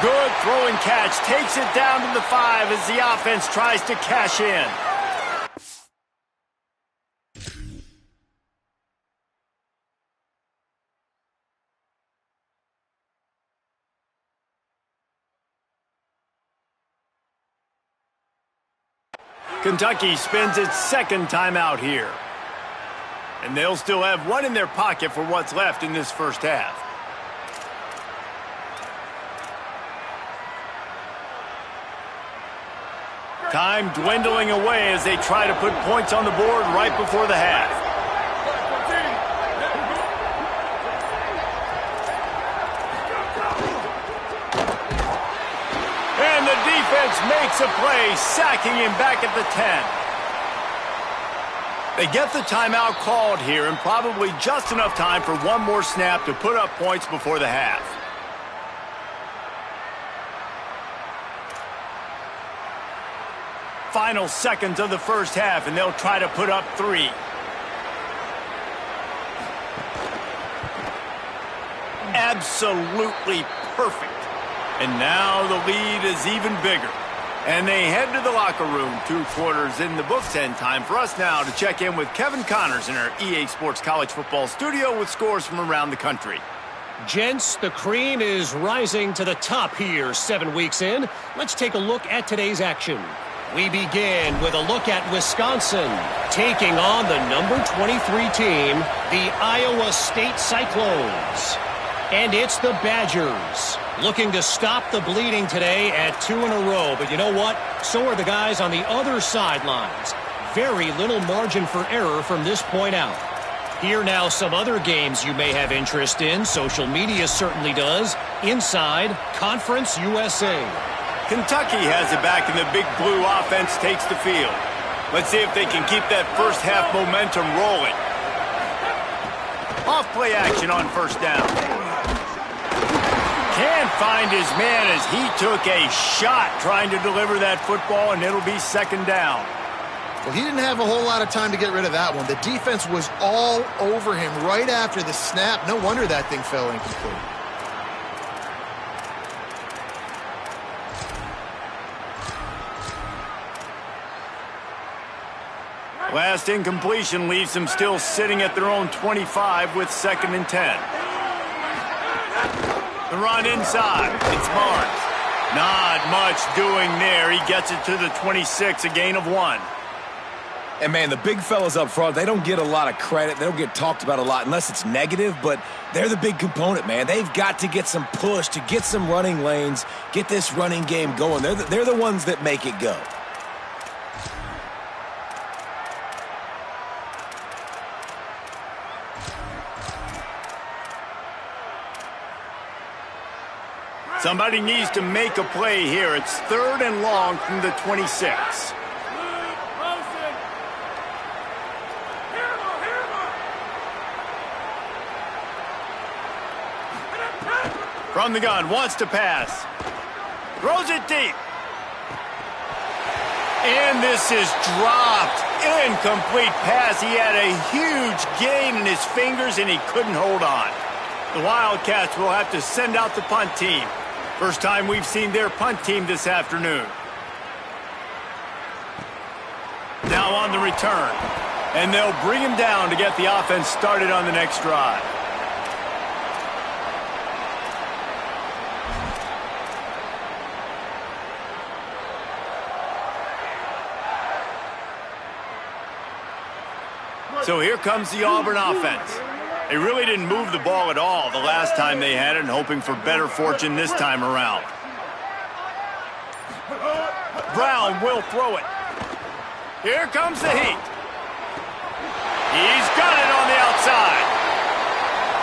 Good throw and catch. Takes it down to the 5 as the offense tries to cash in. Kentucky spends its 2nd timeout here. And they'll still have 1 in their pocket for what's left in this first half. Time dwindling away as they try to put points on the board right before the half. And the defense makes a play, sacking him back at the 10. They get the timeout called here, and probably just enough time for one more snap to put up points before the half. Final seconds of the first half, and they'll try to put up 3. Absolutely perfect. And now the lead is even bigger. And they head to the locker room. 2 quarters in the books, and time for us now to check in with Kevin Connors in our EA Sports College Football studio with scores from around the country. Gents, the cream is rising to the top here 7 weeks in. Let's take a look at today's action. We begin with a look at Wisconsin taking on the number 23 team, the Iowa State Cyclones. And it's the Badgers looking to stop the bleeding today at 2 in a row. But you know what? So are the guys on the other sidelines. Very little margin for error from this point out. Here now some other games you may have interest in. Social media certainly does. Inside Conference USA. Kentucky has it back, and the big blue offense takes the field. Let's see if they can keep that first half momentum rolling. Off play action on first down. Can't find his man as he took a shot trying to deliver that football, and it'll be second down. Well, he didn't have a whole lot of time to get rid of that one. The defense was all over him right after the snap. No wonder that thing fell incomplete. Last incompletion leaves them still sitting at their own 25 with 2nd and 10. The run inside. It's Barnes. Not much doing there. He gets it to the 26, a gain of 1. And, man, the big fellas up front, they don't get a lot of credit. They don't get talked about a lot unless it's negative, but they're the big component, man. They've got to get some push to get some running lanes, get this running game going. They're the ones that make it go. Somebody needs to make a play here. It's 3rd and long from the 26. From the gun, wants to pass. Throws it deep. And this is dropped. Incomplete pass. He had a huge gain in his fingers, and he couldn't hold on. The Wildcats will have to send out the punt team. First time we've seen their punt team this afternoon. Now on the return. And they'll bring him down to get the offense started on the next drive. So here comes the Auburn offense. They really didn't move the ball at all the last time they had it, and hoping for better fortune this time around. Brown will throw it. Here comes the heat. He's got it on the outside.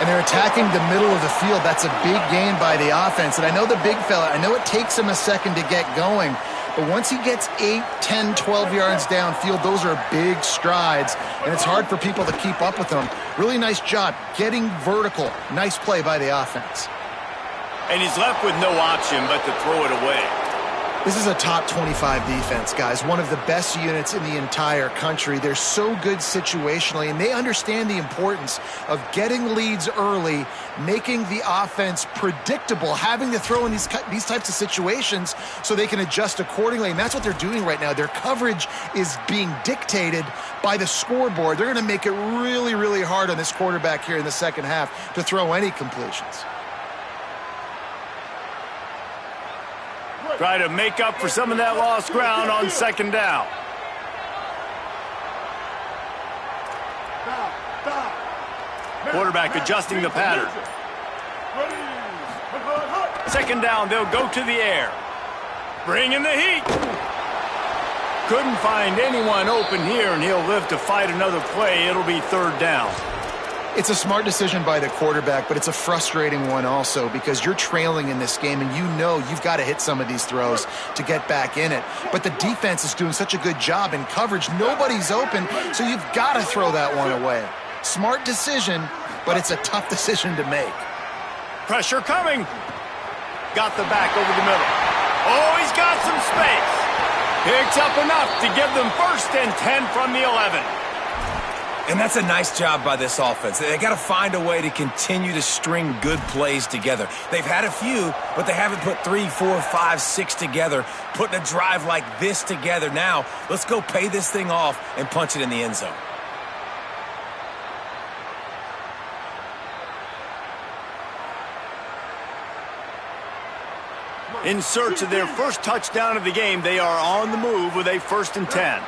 And they're attacking the middle of the field. That's a big gain by the offense. And I know the big fella, I know it takes him a second to get going, but once he gets 8, 10, 12 yards downfield, those are big strides, and it's hard for people to keep up with them. Really nice job getting vertical. Nice play by the offense. And he's left with no option but to throw it away. This is a top 25 defense, guys. One of the best units in the entire country. They're so good situationally, and they understand the importance of getting leads early, making the offense predictable, having to throw in these types of situations so they can adjust accordingly. And that's what they're doing right now. Their coverage is being dictated by the scoreboard. They're going to make it really, really hard on this quarterback here in the second half to throw any completions. Try to make up for some of that lost ground on second down. Quarterback adjusting the pattern. Second down, they'll go to the air. Bring in the heat. Couldn't find anyone open here, and he'll live to fight another play. It'll be third down. It's a smart decision by the quarterback, but it's a frustrating one also because you're trailing in this game and you know you've got to hit some of these throws to get back in it. But the defense is doing such a good job in coverage. Nobody's open, so you've got to throw that one away. Smart decision, but it's a tough decision to make. Pressure coming. Got the back over the middle. Oh, he's got some space. Picks up enough to give them 1st and 10 from the 11. And that's a nice job by this offense. They got to find a way to continue to string good plays together. They've had a few, but they haven't put 3, 4, 5, 6 together, putting a drive like this together. Now, let's go pay this thing off and punch it in the end zone. In search of their first touchdown of the game, they are on the move with a 1st and 10.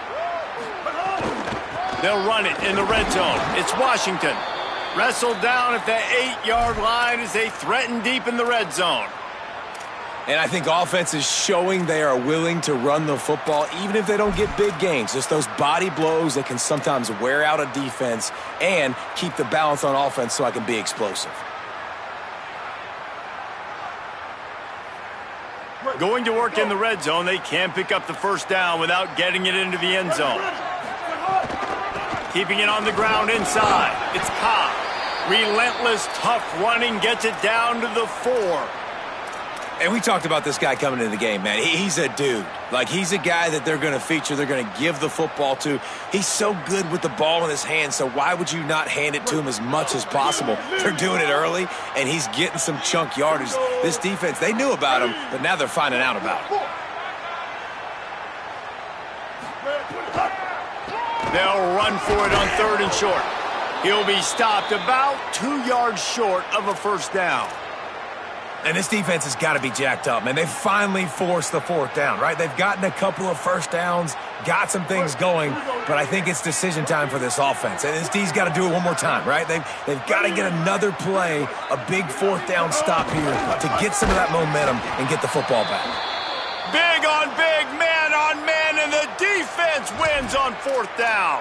They'll run it in the red zone. It's Washington. Wrestled down at the 8-yard line as they threaten deep in the red zone. And I think offense is showing they are willing to run the football, even if they don't get big gains. Just those body blows that can sometimes wear out a defense and keep the balance on offense so I can be explosive. Going to work in the red zone, they can't pick up the 1st down without getting it into the end zone. Keeping it on the ground inside. It's Cobb. Relentless, tough running, gets it down to the 4. And we talked about this guy coming into the game, man. He's a dude. Like, he's a guy that they're going to feature, they're going to give the football to. He's so good with the ball in his hand, so why would you not hand it to him as much as possible? They're doing it early, and he's getting some chunk yardage. This defense, they knew about him, but now they're finding out about him. They'll run for it on 3rd and short. He'll be stopped about 2 yards short of a 1st down. And this defense has got to be jacked up, man. They've finally forced the 4th down, right? They've gotten a couple of 1st downs, got some things going, but I think it's decision time for this offense. And this D's got to do it one more time, right? They've got to get another play, a big 4th down stop here to get some of that momentum and get the football back. Big on big, man on man, and the defense wins on 4th down.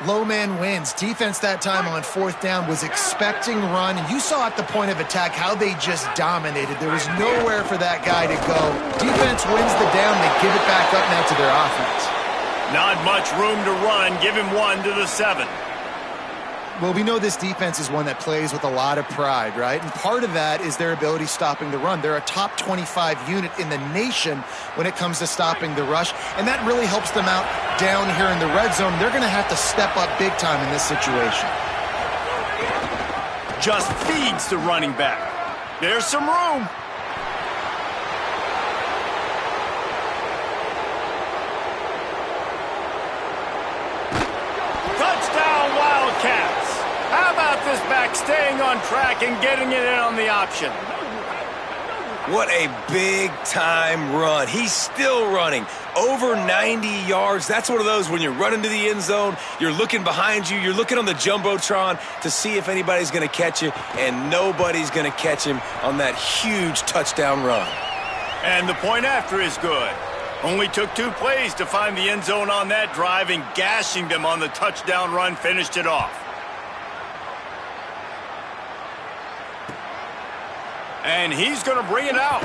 Low man wins. Defense that time on 4th down was expecting run, and you saw at the point of attack how they just dominated. There was nowhere for that guy to go. Defense wins the down. They give it back up now to their offense. Not much room to run. Give him 1 to the 7. Well, we know this defense is one that plays with a lot of pride, right? And part of that is their ability stopping the run. They're a top 25 unit in the nation when it comes to stopping the rush, and that really helps them out down here in the red zone. They're going to have to step up big time in this situation. Just feeds the running back. There's some room. Touchdown, Wildcats. How about this back staying on track and getting it in on the option? What a big-time run. He's still running. Over 90 yards. That's one of those when you're running to the end zone, you're looking behind you, you're looking on the Jumbotron to see if anybody's going to catch you, and nobody's going to catch him on that huge touchdown run. And the point after is good. Only took 2 plays to find the end zone on that drive, and gashing them on the touchdown run finished it off. And he's going to bring it out.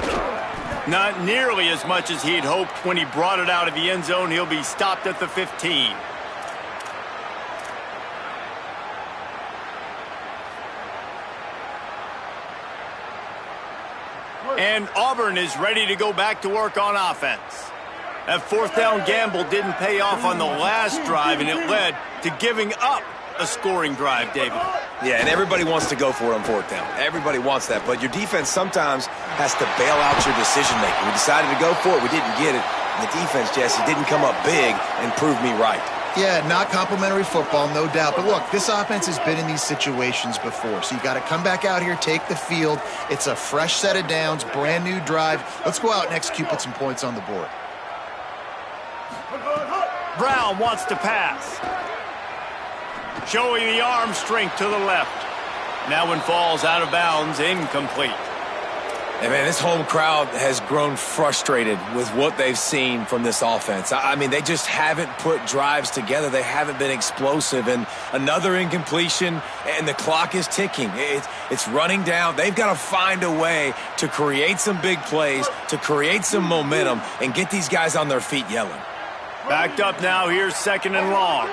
Not nearly as much as he'd hoped when he brought it out of the end zone. He'll be stopped at the 15. And Auburn is ready to go back to work on offense. That 4th down gamble didn't pay off on the last drive, and it led to giving up a scoring drive, David. Yeah, and everybody wants to go for it on 4th down. Everybody wants that, but your defense sometimes has to bail out your decision-making. We decided to go for it. We didn't get it. And the defense, Jesse, didn't come up big and prove me right. Yeah, not complimentary football, no doubt. But look, this offense has been in these situations before. So you got to come back out here, take the field. It's a fresh set of downs, brand new drive. Let's go out and execute, put some points on the board. Brown wants to pass. Showing the arm strength to the left. That one falls out of bounds, incomplete. And, man, this home crowd has grown frustrated with what they've seen from this offense. I mean, they just haven't put drives together. They haven't been explosive. And another incompletion, and the clock is ticking. It's running down. They've got to find a way to create some big plays, to create some momentum, and get these guys on their feet yelling. Backed up now. Here's 2nd and long.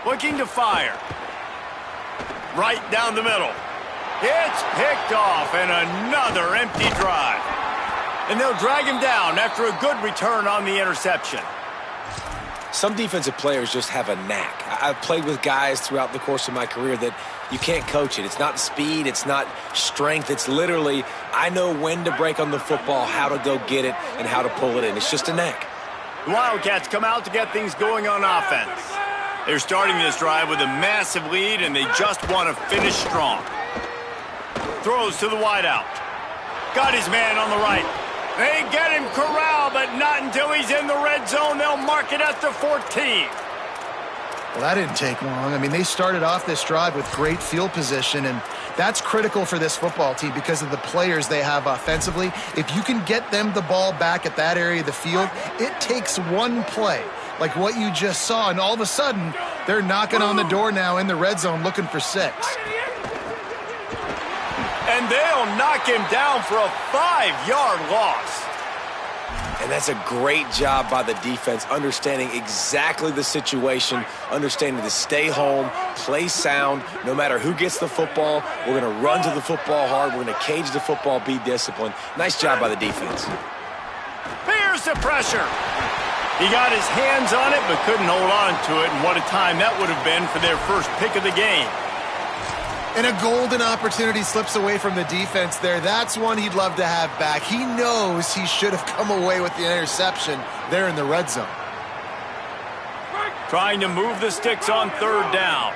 Looking to fire. Right down the middle. It's picked off, and another empty drive. And they'll drag him down after a good return on the interception. Some defensive players just have a knack. I've played with guys throughout the course of my career that you can't coach it. It's not speed. It's not strength. It's literally, I know when to break on the football, how to go get it, and how to pull it in. It's just a knack. The Wildcats come out to get things going on offense. They're starting this drive with a massive lead, and they just want to finish strong. Throws to the wideout. Got his man on the right. They get him corralled, but not until he's in the red zone. They'll mark it at the 14. Well, that didn't take long. I mean, they started off this drive with great field position, and that's critical for this football team because of the players they have offensively. If you can get them the ball back at that area of the field, it takes one play, like what you just saw, and all of a sudden, they're knocking on the door now in the red zone looking for 6. And they'll knock him down for a 5-yard loss. And that's a great job by the defense, understanding exactly the situation, understanding to stay home, play sound. No matter who gets the football, we're going to run to the football hard. We're going to cage the football, be disciplined. Nice job by the defense. Here's the pressure. He got his hands on it, but couldn't hold on to it. And what a time that would have been for their first pick of the game. And a golden opportunity slips away from the defense there. That's one he'd love to have back. He knows he should have come away with the interception there in the red zone. Trying to move the sticks on 3rd down.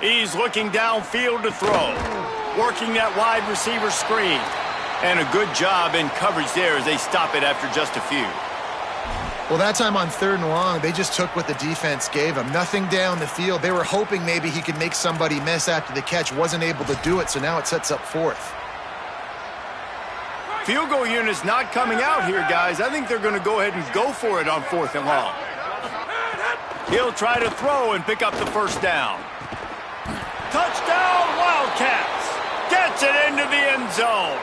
He's looking downfield to throw. Working that wide receiver screen. And a good job in coverage there as they stop it after just a few. Well, that time on 3rd and long, they just took what the defense gave them. Nothing down the field. They were hoping maybe he could make somebody miss after the catch. Wasn't able to do it, so now it sets up 4th. Field goal unit's not coming out here, guys. I think they're going to go ahead and go for it on 4th and long. He'll try to throw and pick up the 1st down. Touchdown, Wildcats! Gets it into the end zone.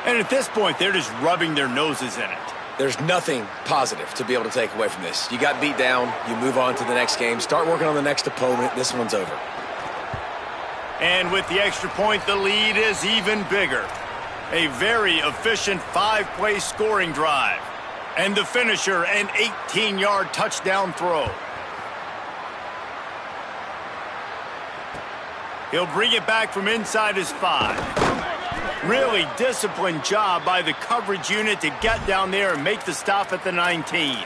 And at this point, they're just rubbing their noses in it. There's nothing positive to be able to take away from this. You got beat down, you move on to the next game, start working on the next opponent. This one's over. And with the extra point, the lead is even bigger. A very efficient 5-play scoring drive. And the finisher, an 18-yard touchdown throw. He'll bring it back from inside his 5. Really disciplined job by the coverage unit to get down there and make the stop at the 19.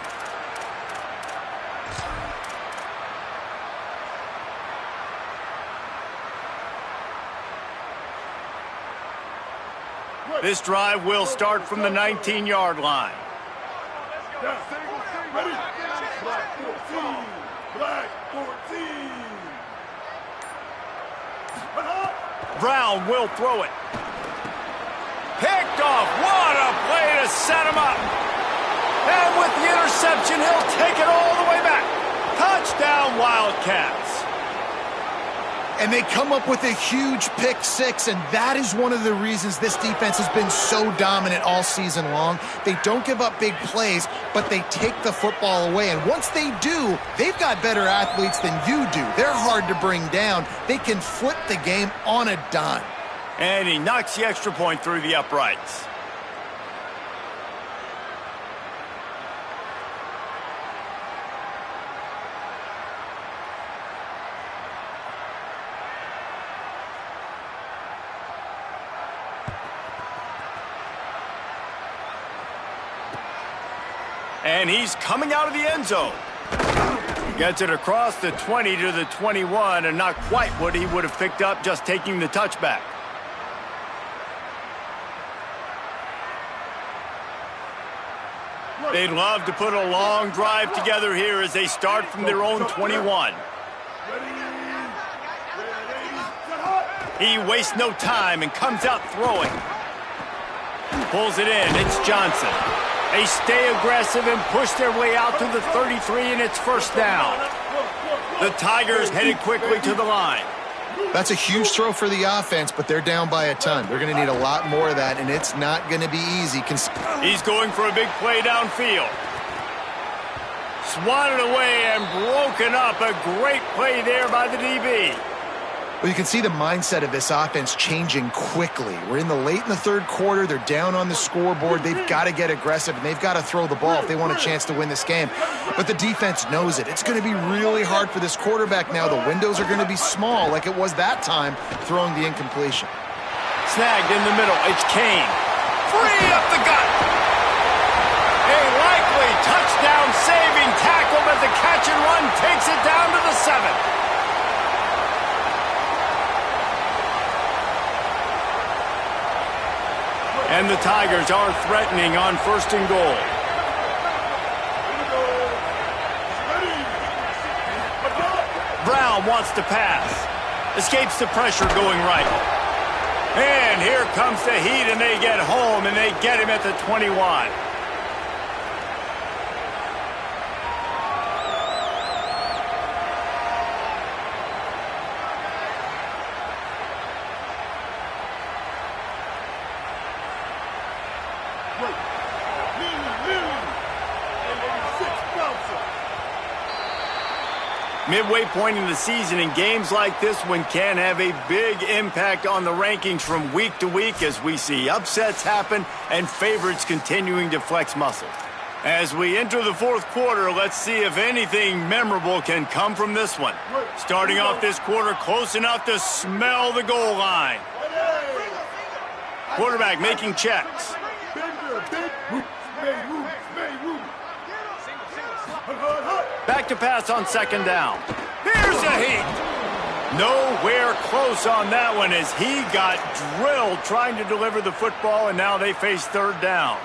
This drive will start from the 19-yard line. Brown will throw it. Picked off. What a play to set him up. And with the interception, he'll take it all the way back. Touchdown, Wildcats. And they come up with a huge pick 6, and that is one of the reasons this defense has been so dominant all season long. They don't give up big plays, but they take the football away. And once they do, they've got better athletes than you do. They're hard to bring down. They can flip the game on a dime. And he knocks the extra point through the uprights. And he's coming out of the end zone. Gets it across the 20 to the 21, and not quite what he would have picked up just taking the touchback. They'd love to put a long drive together here as they start from their own 21. He wastes no time and comes out throwing. Pulls it in. It's Johnson. They stay aggressive and push their way out to the 33, and it's first down. The Tigers headed quickly to the line. That's a huge throw for the offense, but they're down by a ton. They're going to need a lot more of that, and it's not going to be easy. He's going for a big play downfield. Swatted away and broken up. A great play there by the DB. Well, you can see the mindset of this offense changing quickly. We're in the third quarter. They're down on the scoreboard. They've got to get aggressive, and they've got to throw the ball if they want a chance to win this game. But the defense knows it. It's going to be really hard for this quarterback now. The windows are going to be small like it was that time throwing the incompletion. Snagged in the middle. It's Kane. Free up the gut. A likely touchdown-saving tackle, but the catch and run takes it down to the 7. And the Tigers are threatening on first and goal. Brown wants to pass. Escapes the pressure going right. And here comes the heat, and they get home, and they get him at the 21. Midway point in the season, and games like this one can have a big impact on the rankings from week to week as we see upsets happen and favorites continuing to flex muscle. As we enter the fourth quarter, let's see if anything memorable can come from this one. Starting off this quarter close enough to smell the goal line. Quarterback making checks. Back to pass on second down. Here's a heat. Nowhere close on that one as he got drilled trying to deliver the football, and now they face third down.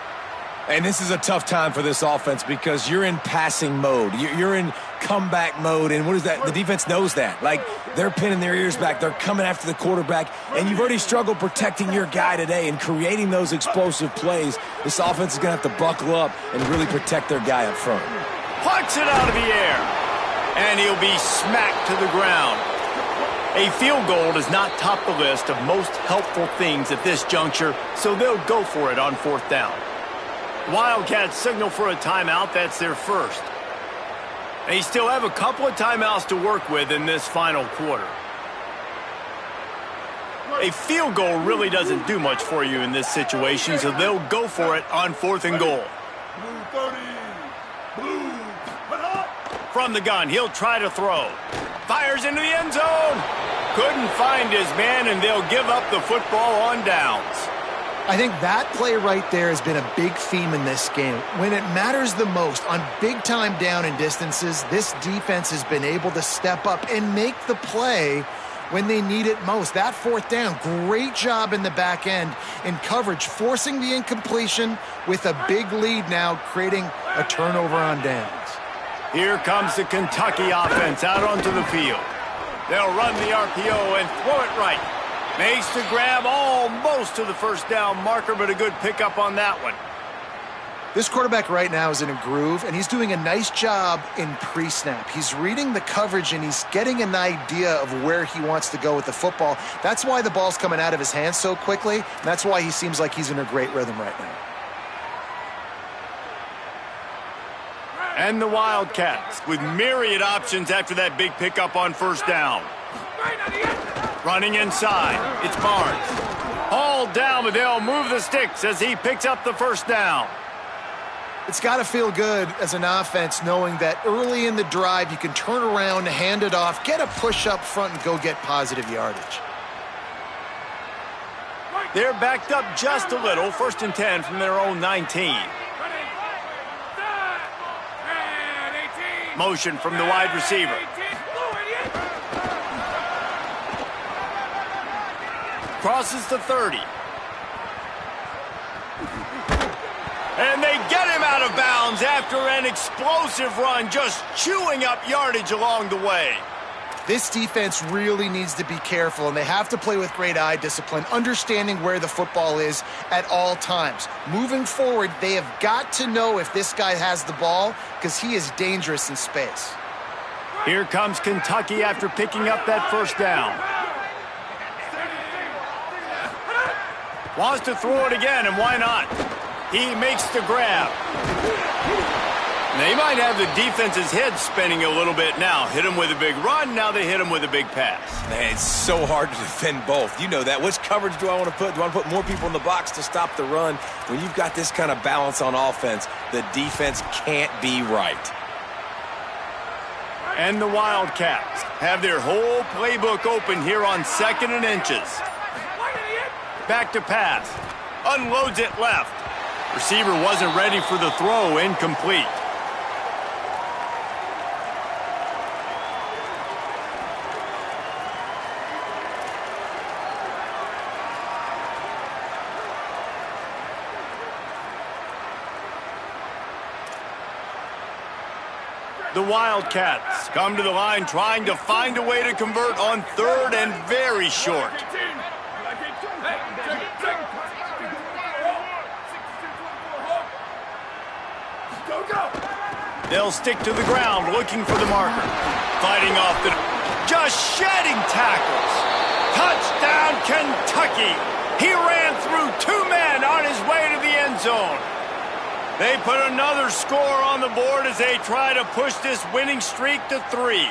And this is a tough time for this offense because you're in passing mode. You're in comeback mode, and what is that? The defense knows that. Like, they're pinning their ears back. They're coming after the quarterback, and you've already struggled protecting your guy today and creating those explosive plays. This offense is going to have to buckle up and really protect their guy up front. Plucks it out of the air, and he'll be smacked to the ground. A field goal does not top the list of most helpful things at this juncture, so they'll go for it on fourth down. Wildcats signal for a timeout. That's their first. They still have a couple of timeouts to work with in this final quarter. A field goal really doesn't do much for you in this situation, so they'll go for it on fourth and goal. From the gun, he'll try to throw. Fires into the end zone. Couldn't find his man, and they'll give up the football on downs. I think that play right there has been a big theme in this game. When it matters the most, on big-time down and distances, this defense has been able to step up and make the play when they need it most. That fourth down, great job in the back end in coverage, forcing the incompletion with a big lead now, creating a turnover on downs. Here comes the Kentucky offense out onto the field. They'll run the RPO and throw it right. Makes the grab almost to the first down marker, but a good pickup on that one. This quarterback right now is in a groove, and he's doing a nice job in pre-snap. He's reading the coverage, and he's getting an idea of where he wants to go with the football. That's why the ball's coming out of his hands so quickly, and that's why he seems like he's in a great rhythm right now. And the Wildcats with myriad options after that big pickup on first down. Running inside, it's Barnes. Hauled down, but they'll move the sticks as he picks up the first down. It's got to feel good as an offense knowing that early in the drive you can turn around, hand it off, get a push up front, and go get positive yardage. They're backed up just a little, first and 10 from their own 19. Motion from the wide receiver. Crosses the 30. And they get him out of bounds after an explosive run, just chewing up yardage along the way. This defense really needs to be careful, and they have to play with great eye discipline, understanding where the football is at all times. Moving forward, they have got to know if this guy has the ball, because he is dangerous in space. Here comes Kentucky after picking up that first down. Wants to throw it again, and why not? He makes the grab. They might have the defense's head spinning a little bit now. Hit him with a big run, now they hit him with a big pass. Man, it's so hard to defend both. You know that. Which coverage do I want to put? Do I want to put more people in the box to stop the run? When you've got this kind of balance on offense, the defense can't be right. And the Wildcats have their whole playbook open here on 2nd and inches. Back to pass. Unloads it left. Receiver wasn't ready for the throw. Incomplete. The Wildcats come to the line trying to find a way to convert on 3rd and very short. They'll stick to the ground looking for the marker. Fighting off the... just shedding tackles. Touchdown, Kentucky. He ran through 2 men on his way to the end zone. They put another score on the board as they try to push this winning streak to 3.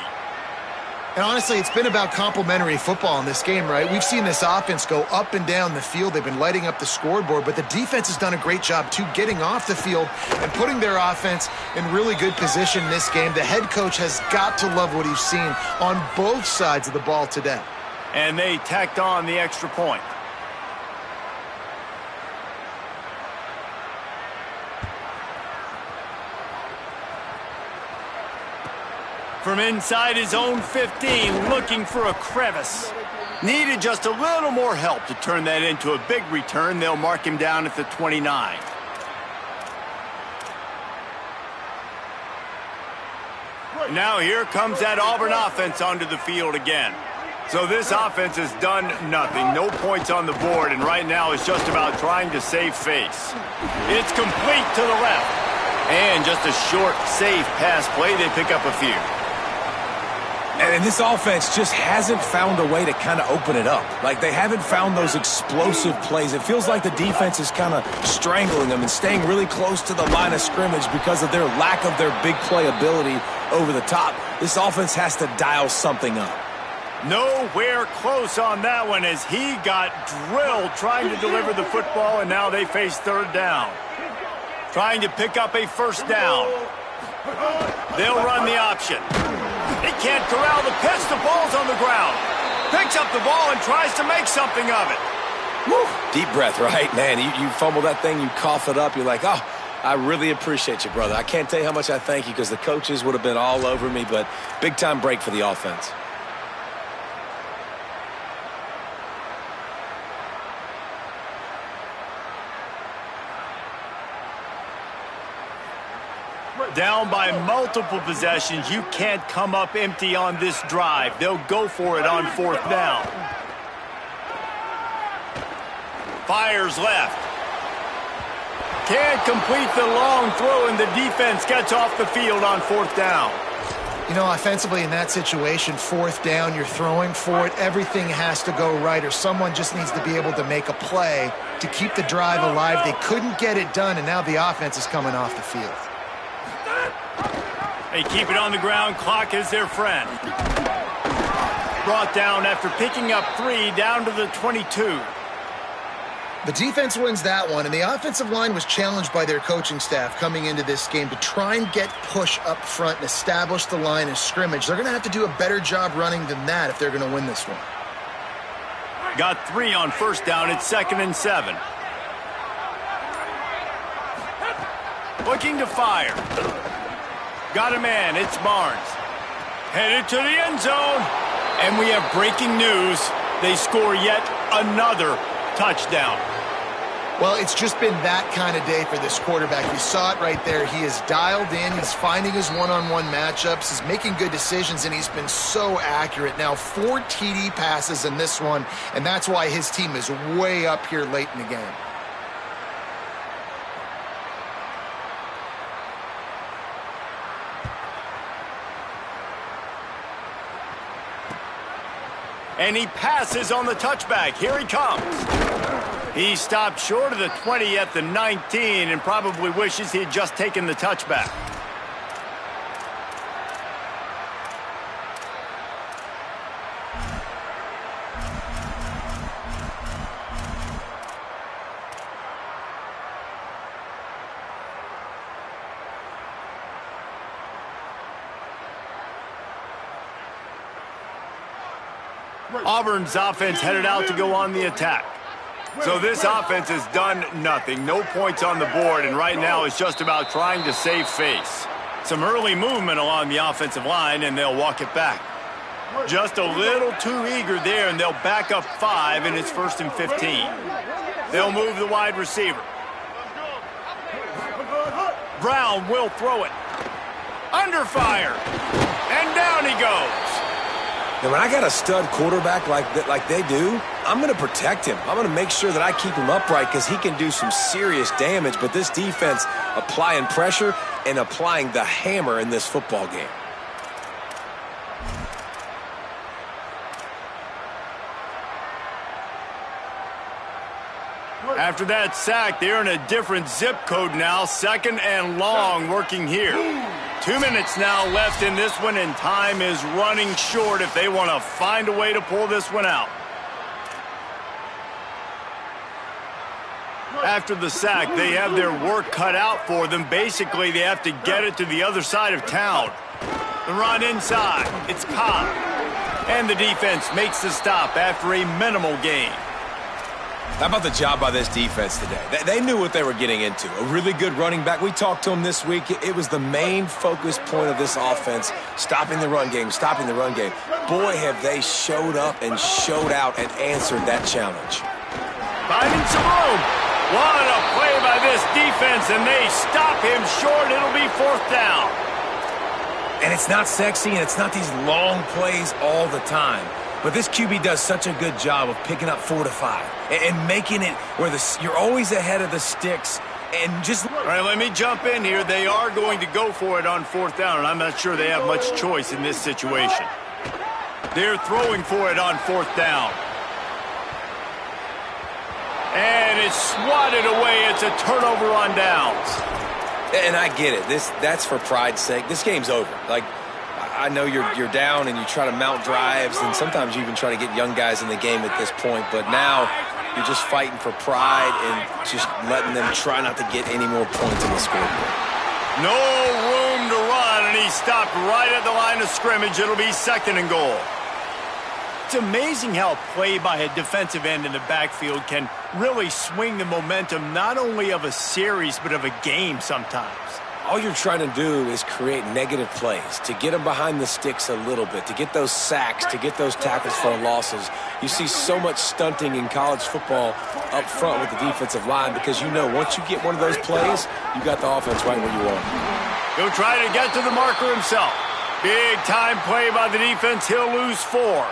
And honestly, it's been about complementary football in this game, right? We've seen this offense go up and down the field. They've been lighting up the scoreboard, but the defense has done a great job, too, getting off the field and putting their offense in really good position in this game. The head coach has got to love what he's seen on both sides of the ball today. And they tacked on the extra point. From inside his own 15, looking for a crevice. Needed just a little more help to turn that into a big return. They'll mark him down at the 29. Now here comes that Auburn offense onto the field again. So this offense has done nothing. No points on the board, and right now it's just about trying to save face. It's complete to the left. And just a short, safe pass play. They pick up a few. And this offense just hasn't found a way to kind of open it up. Like, they haven't found those explosive plays. It feels like the defense is kind of strangling them and staying really close to the line of scrimmage because of their lack of their big play ability over the top. This offense has to dial something up. Nowhere close on that one as he got drilled trying to deliver the football, and now they face 3rd down. Trying to pick up a first down. They'll run the option. He can't corral the pitch. The ball's on the ground. Picks up the ball and tries to make something of it. Woo. Deep breath, right? Man, you fumble that thing, you cough it up. You're like, oh, I really appreciate you, brother. I can't tell you how much I thank you because the coaches would have been all over me, but big-time break for the offense. Down by multiple possessions, you can't come up empty on this drive. They'll go for it on 4th down. Fires left. Can't complete the long throw, and the defense gets off the field on 4th down. You know, offensively in that situation, 4th down, you're throwing for it. Everything has to go right, or someone just needs to be able to make a play to keep the drive alive. They couldn't get it done, and now the offense is coming off the field. They keep it on the ground. Clock is their friend. Brought down after picking up 3 down to the 22. The defense wins that one, and the offensive line was challenged by their coaching staff coming into this game to try and get push up front and establish the line of scrimmage. They're going to have to do a better job running than that if they're going to win this one. Got 3 on first down. It's 2nd and 7. Looking to fire. Got a man. It's Barnes. Headed to the end zone. And we have breaking news. They score yet another touchdown. Well, it's just been that kind of day for this quarterback. You saw it right there. He is dialed in. He's finding his one-on-one matchups. He's making good decisions, and he's been so accurate. Now, 4 TD passes in this one, and that's why his team is way up here late in the game. And he passes on the touchback. Here he comes. He stopped short of the 20 at the 19 and probably wishes he had just taken the touchback. Auburn's offense headed out to go on the attack. So this offense has done nothing. No points on the board, and right now it's just about trying to save face. Some early movement along the offensive line, and they'll walk it back. Just a little too eager there, and they'll back up 5, and it's 1st and 15. They'll move the wide receiver. Brown will throw it. Under fire. And down he goes. Now, when I got a stud quarterback like they do, I'm going to protect him. I'm going to make sure that I keep him upright because he can do some serious damage. But this defense applying pressure and applying the hammer in this football game. After that sack, they're in a different zip code now. 2nd and long working here. 2 minutes now left in this one, and time is running short if they want to find a way to pull this one out. After the sack, they have their work cut out for them. Basically, they have to get it to the other side of town. The run inside. It's Cobb. And the defense makes the stop after a minimal gain. How about the job by this defense today? They knew what they were getting into. A really good running back. We talked to him this week. It was the main focus point of this offense, stopping the run game, stopping the run game. Boy, have they showed up and showed out and answered that challenge. Finding some room. What a play by this defense, and they stop him short. It'll be 4th down. And it's not sexy, and it's not these long plays all the time. But this QB does such a good job of picking up 4 to 5 and making it where you're always ahead of the sticks and just... All right, let me jump in here. They are going to go for it on 4th down, and I'm not sure they have much choice in this situation. They're throwing for it on 4th down. And it's swatted away. It's a turnover on downs. And I get it. That's for pride's sake. This game's over. Like, I know you're down and you try to mount drives, and sometimes you even try to get young guys in the game at this point. But now you're just fighting for pride and just letting them try not to get any more points in the scoreboard. No room to run, and he stopped right at the line of scrimmage. It'll be 2nd and goal. It's amazing how a play by a defensive end in the backfield can really swing the momentum not only of a series but of a game sometimes. All you're trying to do is create negative plays, to get them behind the sticks a little bit, to get those sacks, to get those tackles for losses. You see so much stunting in college football up front with the defensive line because you know once you get one of those plays, you got the offense right where you want it. He'll try to get to the marker himself. Big time play by the defense. He'll lose 4.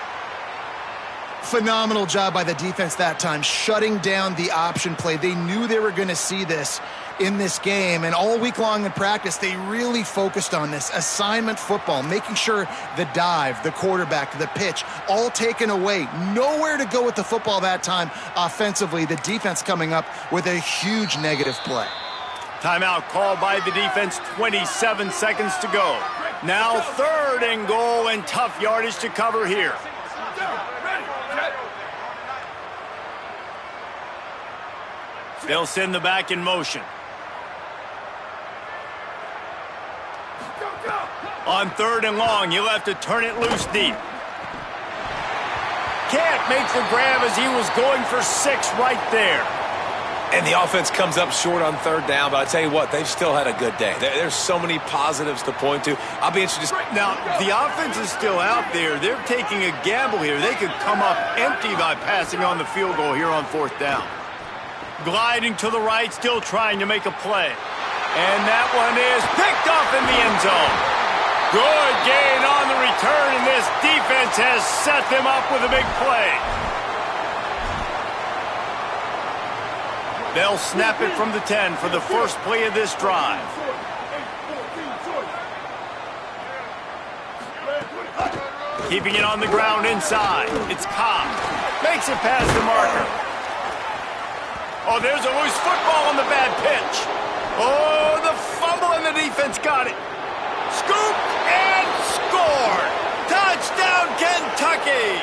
Phenomenal job by the defense that time, shutting down the option play. They knew they were going to see this in this game, and all week long in practice, they really focused on this assignment football, making sure the dive, the quarterback, the pitch, all taken away. Nowhere to go with the football that time offensively. The defense coming up with a huge negative play. Timeout called by the defense, 27 seconds to go. Now 3rd and goal, and tough yardage to cover here. They'll send the back in motion. On 3rd and long, you'll have to turn it loose deep. Can't make the grab as he was going for 6 right there. And the offense comes up short on 3rd down, but I tell you what, they've still had a good day. There's so many positives to point to. I'll be interested to... Now, the offense is still out there. They're taking a gamble here. They could come up empty by passing on the field goal here on 4th down. Gliding to the right, still trying to make a play. And that one is picked off in the end zone. Good gain on the return, and this defense has set them up with a big play. They'll snap it from the 10 for the first play of this drive. Keeping it on the ground inside. It's Cobb. Makes it past the marker. Oh, there's a loose football on the bad pitch. Oh, the fumble, and the defense got it. Scoop and score. Touchdown, Kentucky.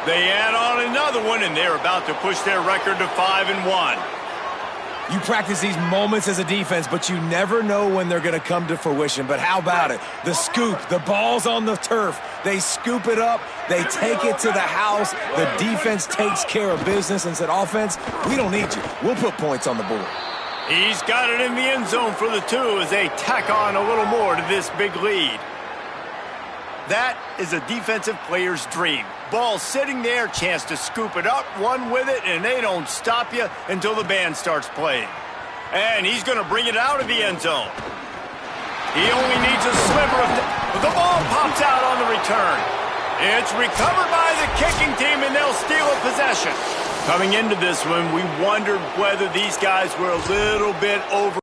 They add on another one, and they're about to push their record to 5-1. You practice these moments as a defense, but you never know when they're going to come to fruition. But how about it? The scoop, the ball's on the turf. They scoop it up. They take it to the house. The defense takes care of business and said, offense, we don't need you. We'll put points on the board. He's got it in the end zone for the 2 as they tack on a little more to this big lead. That is a defensive player's dream. Ball sitting there, chance to scoop it up, run with it, and they don't stop you until the band starts playing. And he's going to bring it out of the end zone. He only needs a sliver of but the ball pops out on the return. It's recovered by the kicking team, and they'll steal a possession. Coming into this one, we wondered whether these guys were a little bit over.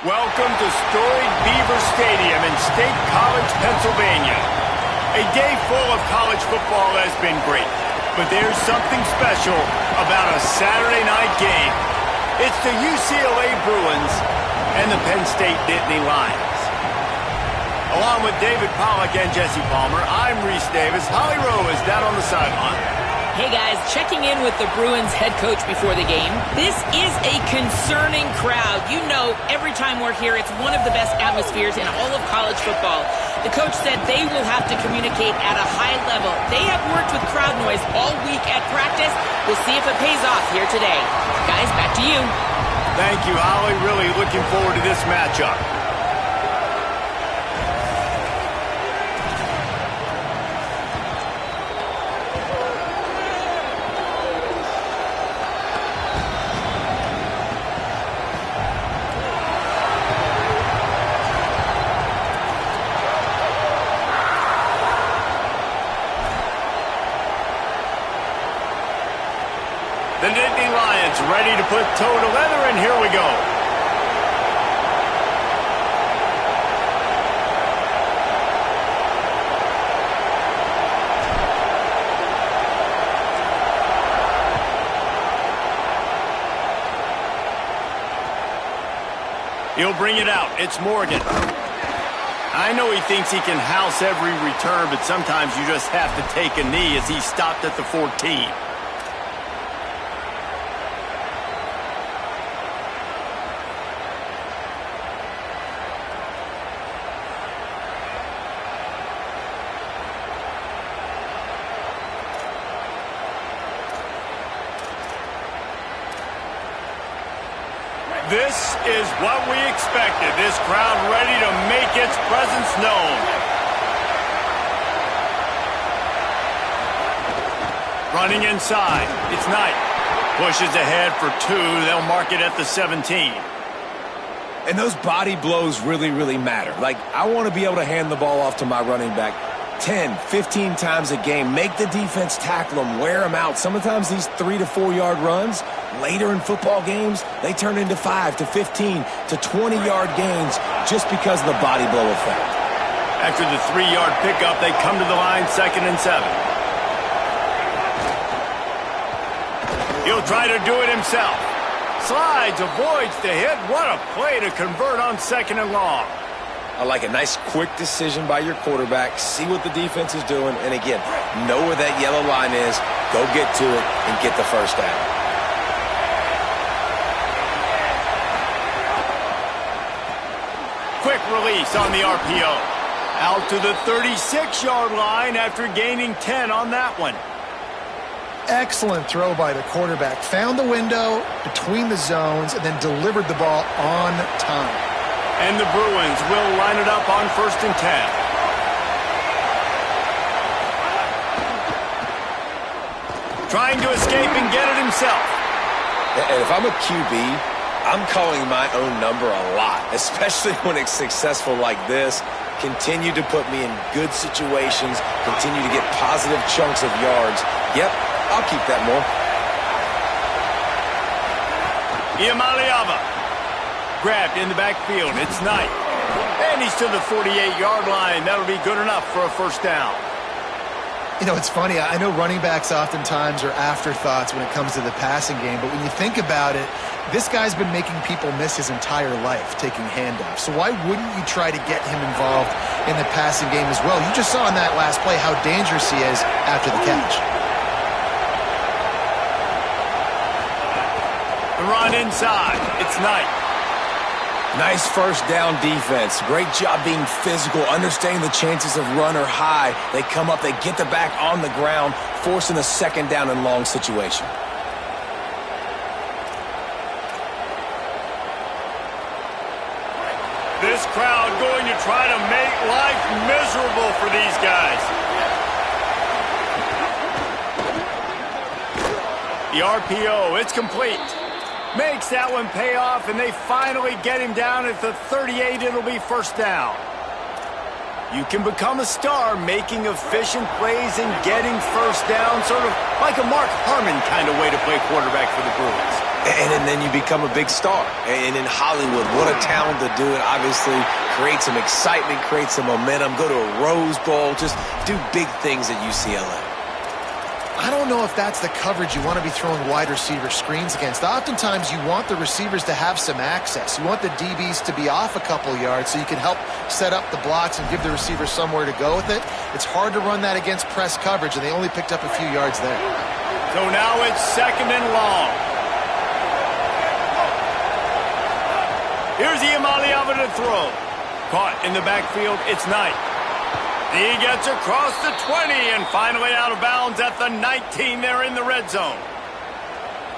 Welcome to storied Beaver Stadium in State College, Pennsylvania. A day full of college football has been great, but there's something special about a Saturday night game. It's the UCLA Bruins and the Penn State Nittany Lions. Along with David Pollack and Jesse Palmer, I'm Reese Davis. Holly Rowe is down on the sideline. Hey guys, checking in with the Bruins head coach before the game. This is a concerning crowd. You know, every time we're here, it's one of the best atmospheres in all of college football. The coach said they will have to communicate at a high level. They have worked with crowd noise all week at practice. We'll see if it pays off here today. Guys, back to you. Thank you, Holly. Really looking forward to this matchup. The Nittany Lions ready to put toe to leather, and here we go. He'll bring it out. It's Morgan. I know he thinks he can house every return, but sometimes you just have to take a knee as he stopped at the 14. This is what we expected. This crowd ready to make its presence known. Running inside. It's Knight. Pushes ahead for 2. They'll mark it at the 17. And those body blows really, really matter. Like, I want to be able to hand the ball off to my running back 10, 15 times a game. Make the defense tackle them, wear them out. Sometimes these 3 to 4 yard runs, later in football games, they turn into 5 to 15 to 20 yard gains just because of the body blow effect. After the 3 yard pickup, they come to the line 2nd and 7. He'll try to do it himself. Slides, avoids the hit. What a play to convert on 2nd and long. I like a nice quick decision by your quarterback. See what the defense is doing. And again, know where that yellow line is. Go get to it and get the first down. Quick release on the RPO. Out to the 36-yard line after gaining 10 on that one. Excellent throw by the quarterback. Found the window between the zones and then delivered the ball on time. And the Bruins will line it up on 1st and 10. Trying to escape and get it himself. And if I'm a QB, I'm calling my own number a lot, especially when it's successful like this. Continue to put me in good situations. Continue to get positive chunks of yards. Yep, I'll keep that more. Iamaleava. Grabbed in the backfield. It's Knight. And he's to the 48-yard line. That'll be good enough for a first down. You know, it's funny. I know running backs oftentimes are afterthoughts when it comes to the passing game, but when you think about it, this guy's been making people miss his entire life taking handoffs. So why wouldn't you try to get him involved in the passing game as well? You just saw in that last play how dangerous he is after the catch. The run inside. It's Knight. Nice first down defense. Great job being physical, understanding the chances of run are high. They come up, they get the back on the ground, forcing a 2nd down and long situation. This crowd going to try to make life miserable for these guys. The RPO, it's complete. Makes that one pay off, and they finally get him down at the 38. It'll be first down. You can become a star making efficient plays and getting first down, sort of like a Mark Harmon kind of way to play quarterback for the Bruins. And then you become a big star. And in Hollywood, what a talent to do it. Obviously, create some excitement, create some momentum, go to a Rose Bowl, just do big things at UCLA. I don't know if that's the coverage you want to be throwing wide receiver screens against. Oftentimes, you want the receivers to have some access. You want the DBs to be off a couple yards so you can help set up the blocks and give the receiver somewhere to go with it. It's hard to run that against press coverage, and they only picked up a few yards there. So now it's 2nd and long. Here's Iamaleava to throw. Caught in the backfield, it's Knight. He gets across the 20 and finally out of bounds at the 19 there in the red zone.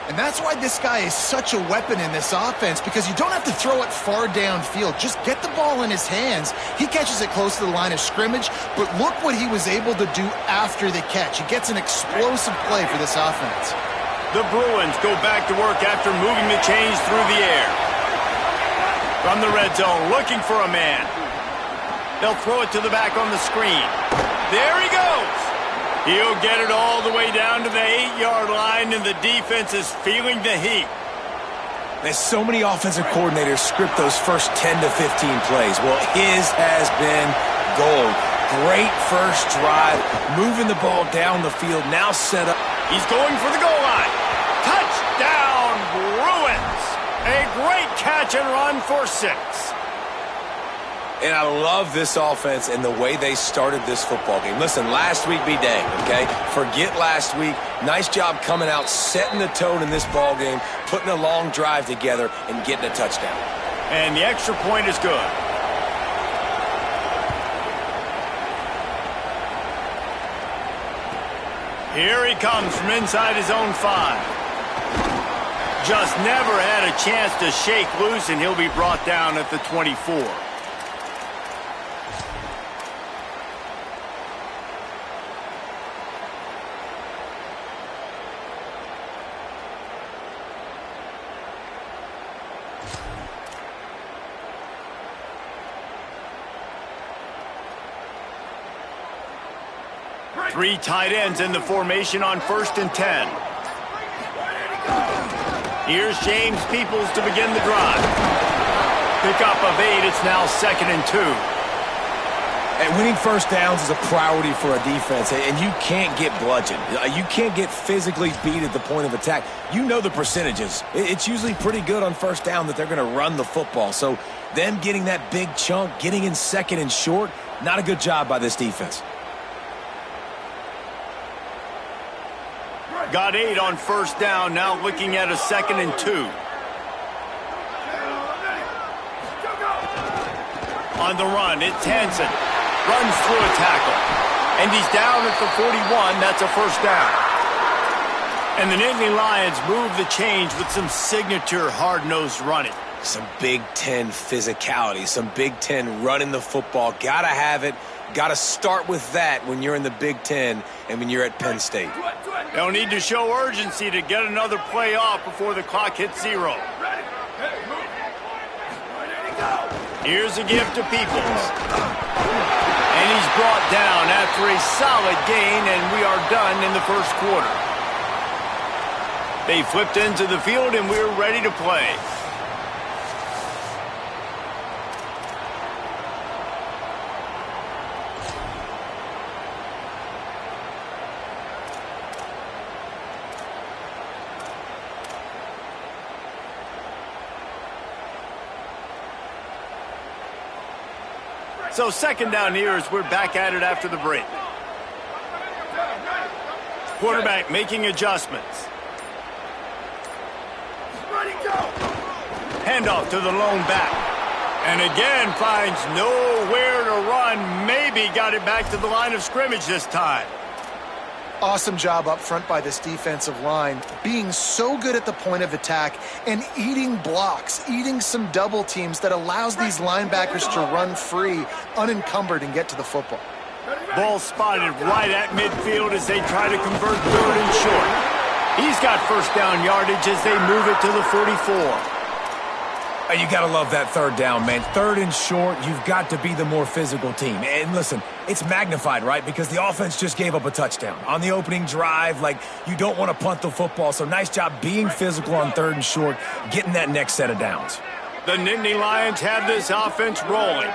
And that's why this guy is such a weapon in this offense, because you don't have to throw it far downfield. Just get the ball in his hands. He catches it close to the line of scrimmage, but look what he was able to do after the catch. He gets an explosive play for this offense. The Bruins go back to work after moving the chains through the air. From the red zone, looking for a man. They'll throw it to the back on the screen. There he goes. He'll get it all the way down to the 8-yard line, and the defense is feeling the heat. There's so many offensive coordinators script those first 10 to 15 plays. Well, his has been gold. Great first drive, moving the ball down the field, now set up. He's going for the goal line. Touchdown, Bruins. A great catch and run for 6. And I love this offense and the way they started this football game. Listen, last week be danged, okay? Forget last week. Nice job coming out, setting the tone in this ball game, putting a long drive together, and getting a touchdown. And the extra point is good. Here he comes from inside his own 5. Just never had a chance to shake loose, and he'll be brought down at the 24. Three tight ends in the formation on 1st and 10. Here's James Peoples to begin the drive. Pickup of 8, it's now 2nd and 2. And winning first downs is a priority for a defense, and you can't get bludgeoned. You can't get physically beat at the point of attack. You know the percentages. It's usually pretty good on first down that they're going to run the football. So them getting that big chunk, getting in 2nd and short, not a good job by this defense. Got 8 on 1st down, now looking at a 2nd and 2. On the run, it's Hansen. Runs through a tackle. And he's down at the 41. That's a 1st down. And the Nittany Lions move the chains with some signature hard-nosed running. Some Big Ten physicality, some Big Ten running the football. Gotta have it. Gotta start with that when you're in the Big Ten and when you're at Penn State. They'll need to show urgency to get another play off before the clock hits 0. Here's a give to Peoples. And he's brought down after a solid gain, and we are done in the 1st quarter. They flipped into the field, and we're ready to play. So 2nd down here as we're back at it after the break. Quarterback making adjustments. Handoff to the lone back. And again finds nowhere to run. Maybe got it back to the line of scrimmage this time. Awesome job up front by this defensive line, being so good at the point of attack and eating blocks, eating some double teams that allows these linebackers to run free, unencumbered, and get to the football. Ball spotted right at midfield as they try to convert 3rd and short. He's got 1st down yardage as they move it to the 44. You got to love that third down, man. Third and short, you've got to be the more physical team. And listen, it's magnified, right? Because the offense just gave up a touchdown. On the opening drive, like, you don't want to punt the football. So nice job being physical on third and short, getting that next set of downs. The Nittany Lions have this offense rolling.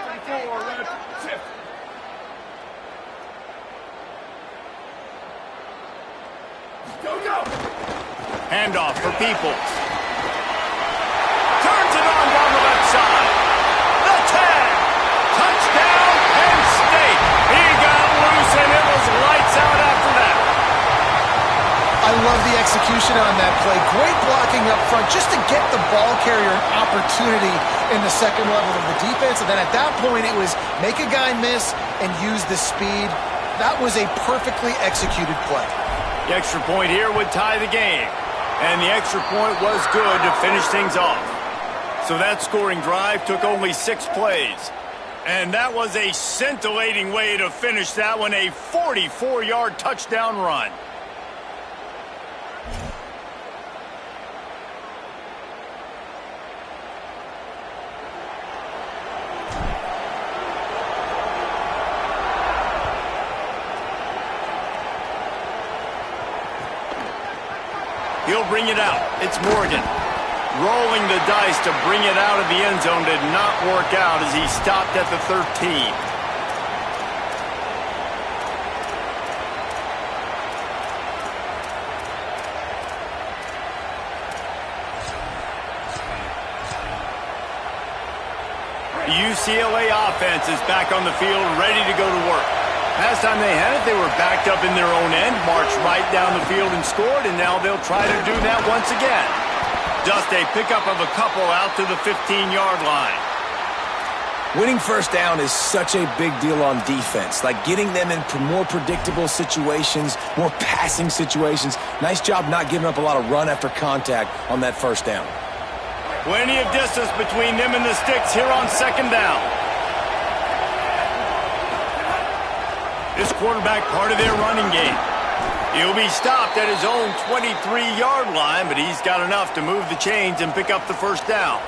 Handoff for Peoples. Turns it on down the left side. The tag. Touchdown, Penn State. He got loose and it was lights out after that. I love the execution on that play. Great blocking up front just to get the ball carrier an opportunity in the second level of the defense. And then at that point, it was make a guy miss and use the speed. That was a perfectly executed play. The extra point here would tie the game. And the extra point was good to finish things off. So that scoring drive took only 6 plays. And that was a scintillating way to finish that one, a 44-yard touchdown run. He'll bring it out. It's Morgan. Rolling the dice to bring it out of the end zone did not work out as he stopped at the 13. The UCLA offense is back on the field, ready to go to work. Last time they had it, they were backed up in their own end, marched right down the field and scored, and now they'll try to do that once again. Just a pickup of a couple out to the 15-yard line. Winning first down is such a big deal on defense, like getting them in more predictable situations, more passing situations. Nice job not giving up a lot of run after contact on that first down. Plenty of distance between them and the sticks here on second down. This quarterback part of their running game. He'll be stopped at his own 23-yard line, but he's got enough to move the chains and pick up the first down.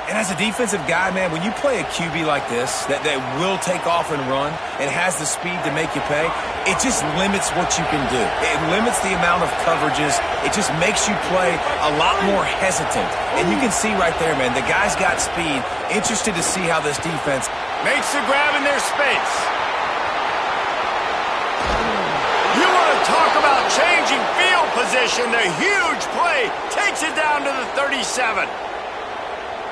And as a defensive guy, man, when you play a QB like this, that will take off and run and has the speed to make you pay, it just limits what you can do. It limits the amount of coverages. It just makes you play a lot more hesitant. And you can see right there, man, the guy's got speed. Interested to see how this defense makes the grab in their space. You want to talk about changing field position. The huge play takes it down to the 37.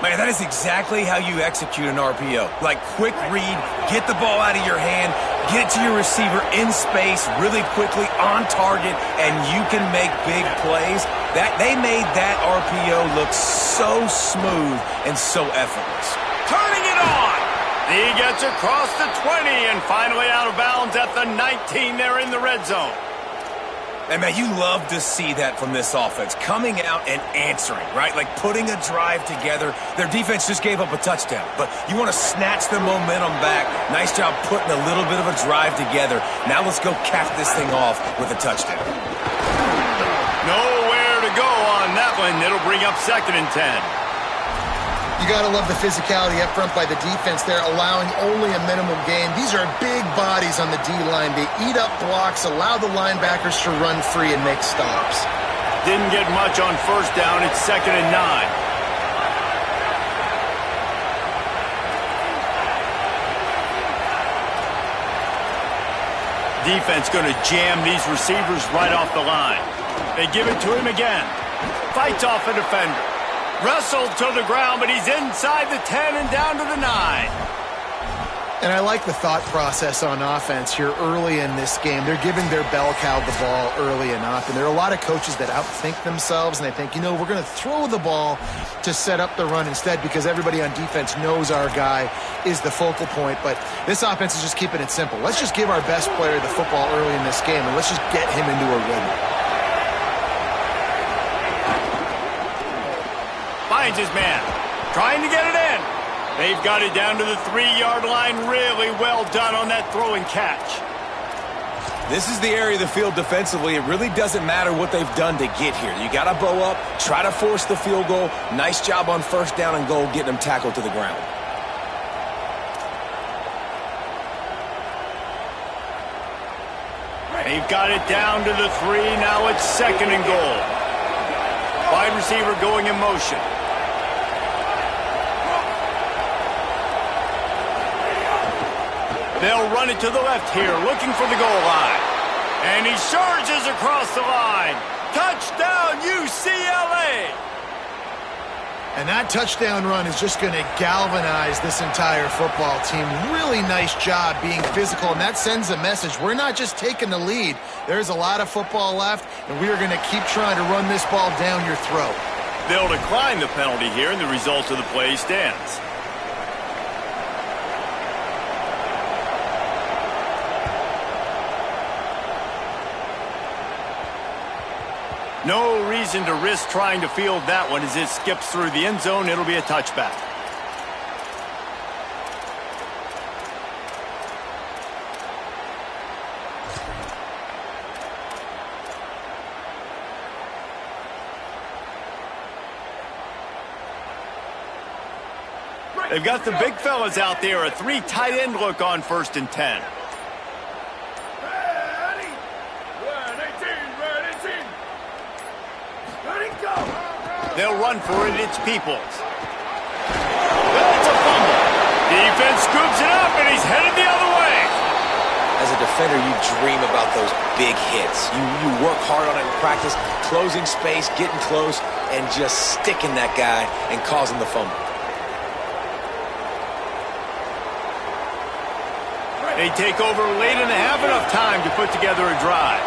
Man, that is exactly how you execute an RPO. Like, quick read, get the ball out of your hand, get it to your receiver in space really quickly on target, and you can make big plays. They made that RPO look so smooth and so effortless. Turning it on. He gets across the 20 and finally out of bounds at the 19 there in the red zone. And, man, you love to see that from this offense, coming out and answering, right? Like putting a drive together. Their defense just gave up a touchdown, but you want to snatch the momentum back. Nice job putting a little bit of a drive together. Now let's go cap this thing off with a touchdown. Nowhere to go on that one. It'll bring up 2nd and 10. You got to love the physicality up front by the defense. They're allowing only a minimum gain. These are big bodies on the D-line. They eat up blocks, allow the linebackers to run free and make stops. Didn't get much on first down. It's 2nd and 9. Defense going to jam these receivers right off the line. They give it to him again. Fights off a defender. Wrestled to the ground, but he's inside the 10 and down to the 9. And I like the thought process on offense here early in this game. They're giving their bell cow the ball early enough, and there are a lot of coaches that outthink themselves, and they think, you know, we're going to throw the ball to set up the run instead because everybody on defense knows our guy is the focal point. But this offense is just keeping it simple. Let's just give our best player the football early in this game, and let's just get him into a rhythm. Finds his man, trying to get it in. They've got it down to the 3-yard line. Really well done on that throw and catch. This is the area of the field defensively. It really doesn't matter what they've done to get here. You got to bow up, try to force the field goal. Nice job on first down and goal, getting them tackled to the ground. They've got it down to the 3. Now it's 2nd and goal. Wide receiver going in motion. They'll run it to the left here, looking for the goal line. And he surges across the line. Touchdown, UCLA! And that touchdown run is just going to galvanize this entire football team. Really nice job being physical, and that sends a message. We're not just taking the lead. There's a lot of football left, and we are going to keep trying to run this ball down your throat. They'll decline the penalty here, and the result of the play stands. No reason to risk trying to field that one as it skips through the end zone. It'll be a touchback. They've got the big fellas out there. A 3 tight end look on 1st and 10. They'll run for it. It's Peoples. It's a fumble. Defense scoops it up, and he's headed the other way. As a defender, you dream about those big hits. You work hard on it in practice, closing space, getting close, and just sticking that guy and causing the fumble. They take over late and have enough time to put together a drive.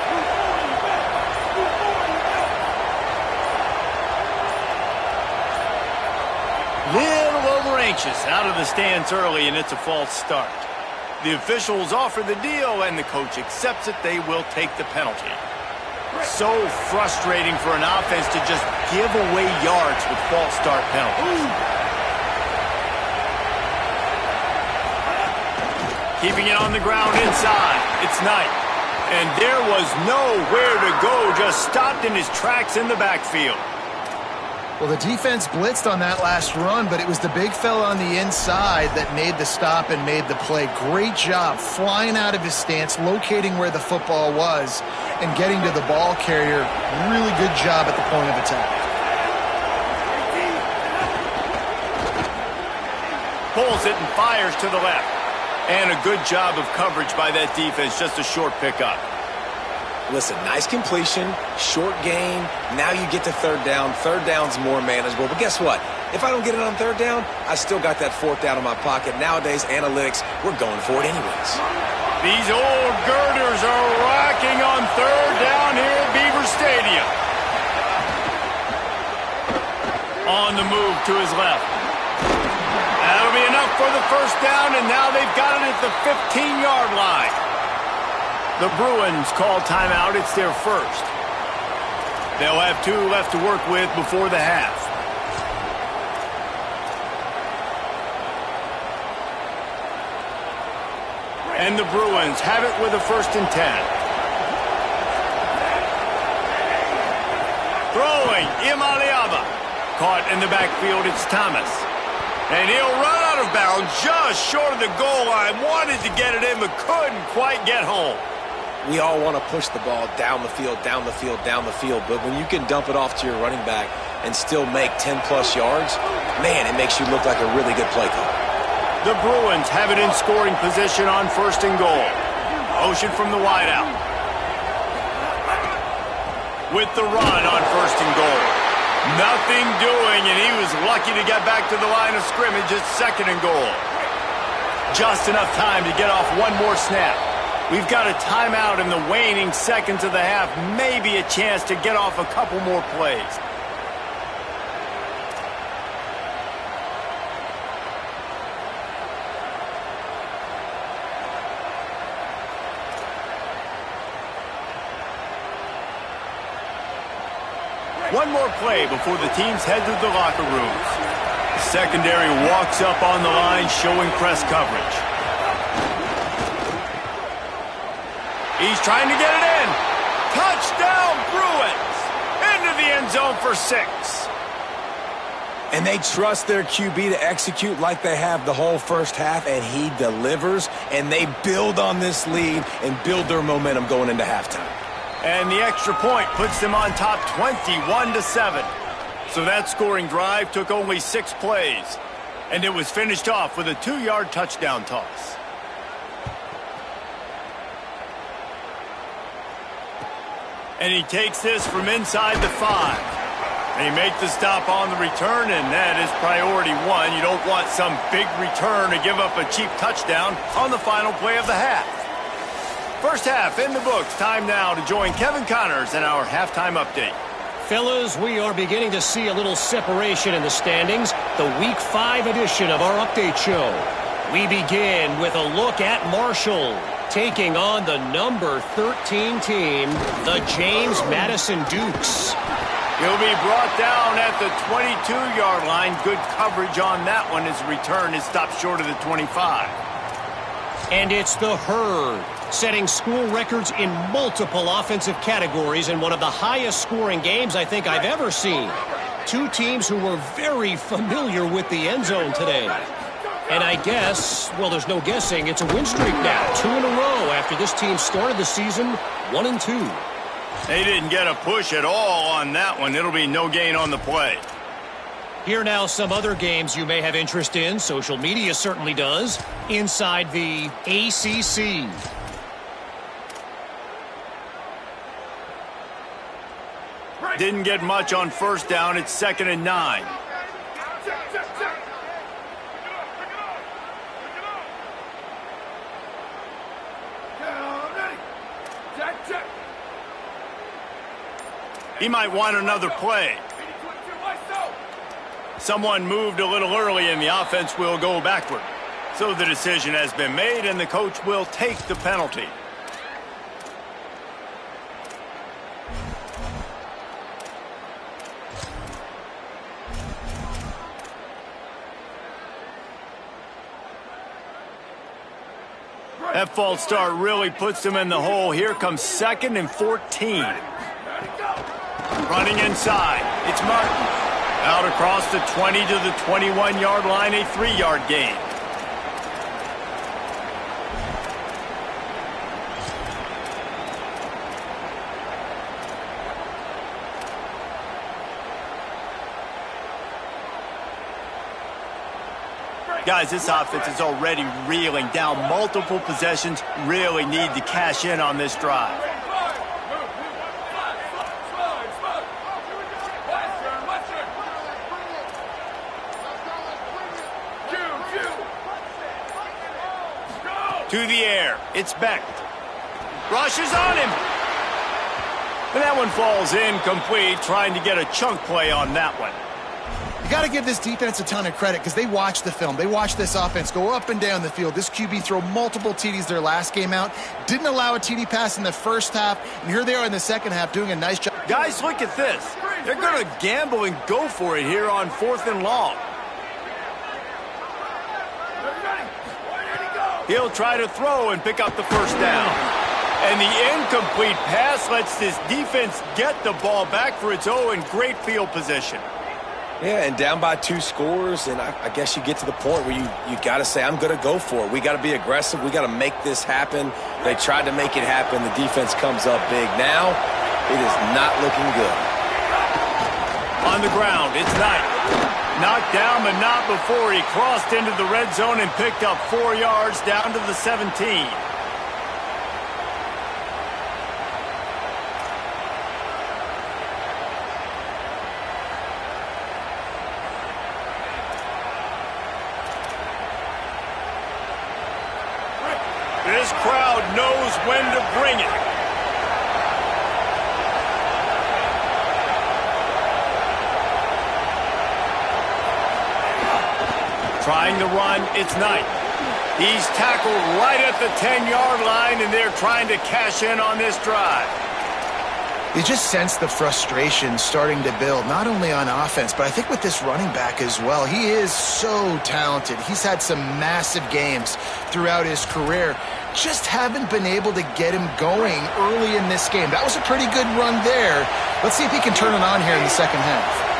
Little over-anxious, out of the stance early, and it's a false start. The officials offer the deal, and the coach accepts it. They will take the penalty. So frustrating for an offense to just give away yards with false start penalties. Keeping it on the ground inside. It's Knight. And there was nowhere to go, just stopped in his tracks in the backfield. Well, the defense blitzed on that last run, but it was the big fella on the inside that made the stop and made the play. Great job flying out of his stance, locating where the football was, and getting to the ball carrier. Really good job at the point of attack. Pulls it and fires to the left. And a good job of coverage by that defense, just a short pickup. Listen, nice completion, short gain. Now you get to 3rd down. 3rd down's more manageable. But guess what? If I don't get it on 3rd down, I still got that 4th down in my pocket. Nowadays, analytics, we're going for it anyways. These old girders are rocking on 3rd down here at Beaver Stadium. On the move to his left. That'll be enough for the 1st down, and now they've got it at the 15-yard line. The Bruins call timeout. It's their first. They'll have 2 left to work with before the half. And the Bruins have it with a 1st and 10. Throwing, Imaliaba. Caught in the backfield, it's Thomas. And he'll run out of bounds just short of the goal line. Wanted to get it in, but couldn't quite get home. We all want to push the ball down the field, down the field, down the field. But when you can dump it off to your running back and still make 10-plus yards, man, it makes you look like a really good play call. The Bruins have it in scoring position on 1st and goal. Motion from the wideout. With the run on 1st and goal. Nothing doing, and he was lucky to get back to the line of scrimmage at 2nd and goal. Just enough time to get off one more snap. We've got a timeout in the waning seconds of the half. Maybe a chance to get off a couple more plays. One more play before the teams head to the locker rooms. The secondary walks up on the line, showing press coverage. He's trying to get it in. Touchdown, Bruins! Into the end zone for 6. And they trust their QB to execute like they have the whole first half, and he delivers, and they build on this lead and build their momentum going into halftime. And the extra point puts them on top 21-7. So that scoring drive took only 6 plays, and it was finished off with a 2-yard touchdown toss. And he takes this from inside the 5. They make the stop on the return, and that is priority 1. You don't want some big return to give up a cheap touchdown on the final play of the half. First half in the books. Time now to join Kevin Connors in our halftime update. Fellas, we are beginning to see a little separation in the standings. The Week 5 edition of our update show. We begin with a look at Marshall, taking on the number 13 team, the James Madison Dukes. He'll be brought down at the 22-yard line. Good coverage on that one. His return is stopped short of the 25. And it's the Herd, setting school records in multiple offensive categories in one of the highest scoring games I think I've ever seen. Two teams who were very familiar with the end zone today. And I guess, well, there's no guessing, it's a win streak now, 2 in a row after this team started the season 1-2. They didn't get a push at all on that one. It'll be no gain on the play. Here now some other games you may have interest in. Social media certainly does. Inside the ACC. Didn't get much on first down. It's 2nd and 9. He might want another play. Someone moved a little early and the offense will go backward. So the decision has been made and the coach will take the penalty. That false start really puts them in the hole. Here comes 2nd and 14. Running inside. It's Martin. Out across the 20 to the 21-yard line, a 3-yard gain. Guys, this offense is already reeling down multiple possessions. Really need to cash in on this drive. To the air. It's Beck. Rushes on him. And that one falls incomplete, trying to get a chunk play on that one. You got to give this defense a ton of credit because they watched the film. They watched this offense go up and down the field. This QB throw multiple TDs their last game out. Didn't allow a TD pass in the first half. And here they are in the second half doing a nice job. Guys, look at this. They're going to gamble and go for it here on 4th and long. He'll try to throw and pick up the first down. And the incomplete pass lets this defense get the ball back for its own great field position. Yeah, and down by 2 scores, and I guess you get to the point where you got to say, I'm going to go for it. We got to be aggressive. We got to make this happen. They tried to make it happen. The defense comes up big. Now, it is not looking good. On the ground, it's Knight. Knocked down, but not before he crossed into the red zone and picked up 4 yards down to the 17. This crowd knows when to bring it. Trying to run, it's Knight. He's tackled right at the 10-yard line, and they're trying to cash in on this drive. You just sense the frustration starting to build, not only on offense, but I think with this running back as well. He is so talented. He's had some massive games throughout his career. Just haven't been able to get him going early in this game. That was a pretty good run there. Let's see if he can turn it on here in the second half.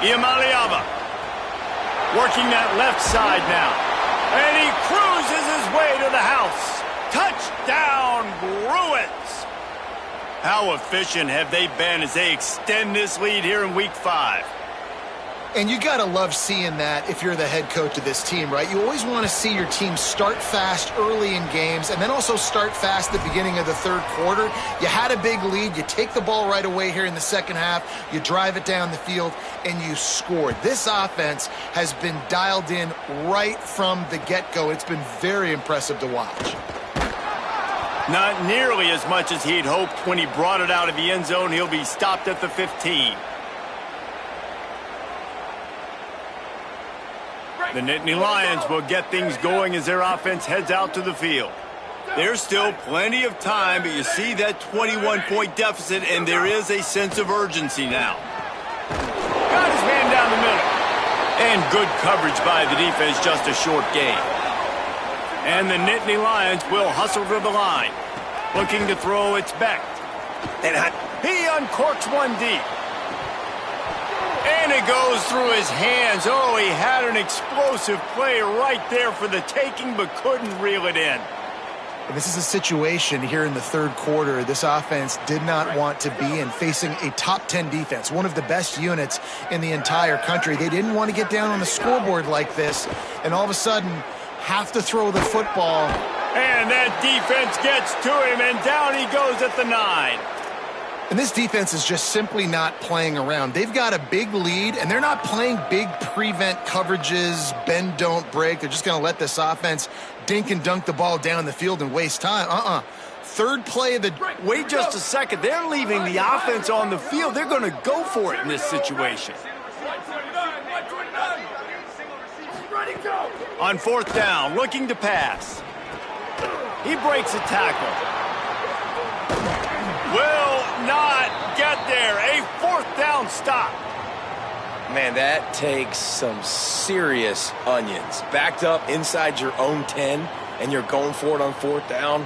Iamaleava working that left side now. And he cruises his way to the house. Touchdown, Bruins! How efficient have they been as they extend this lead here in Week 5? And you got to love seeing that if you're the head coach of this team, right? You always want to see your team start fast early in games and then also start fast at the beginning of the third quarter. You had a big lead. You take the ball right away here in the second half. You drive it down the field, and you score. This offense has been dialed in right from the get-go. It's been very impressive to watch. Not nearly as much as he'd hoped when he brought it out of the end zone. He'll be stopped at the 15. The Nittany Lions will get things going as their offense heads out to the field. There's still plenty of time, but you see that 21-point deficit, and there is a sense of urgency now. Got his man down the middle. And good coverage by the defense, just a short gain. And the Nittany Lions will hustle to the line. Looking to throw, it's Beck. And he uncorks one deep. And it goes through his hands. Oh, he had an explosive play right there for the taking, but couldn't reel it in. This is a situation here in the third quarter this offense did not want to be in, facing a top 10 defense, one of the best units in the entire country. They didn't want to get down on the scoreboard like this, and all of a sudden have to throw the football. And that defense gets to him, and down he goes at the 9. And this defense is just simply not playing around. They've got a big lead, and they're not playing big prevent coverages, bend, don't break. They're just going to let this offense dink and dunk the ball down the field and waste time. Third play of the... Wait just a second. They're leaving the offense on the field. They're going to go for it in this situation. On fourth down, looking to pass. He breaks a tackle. Will not get there. A fourth down stop. Man, that takes some serious onions. Backed up inside your own 10, and you're going for it on fourth down.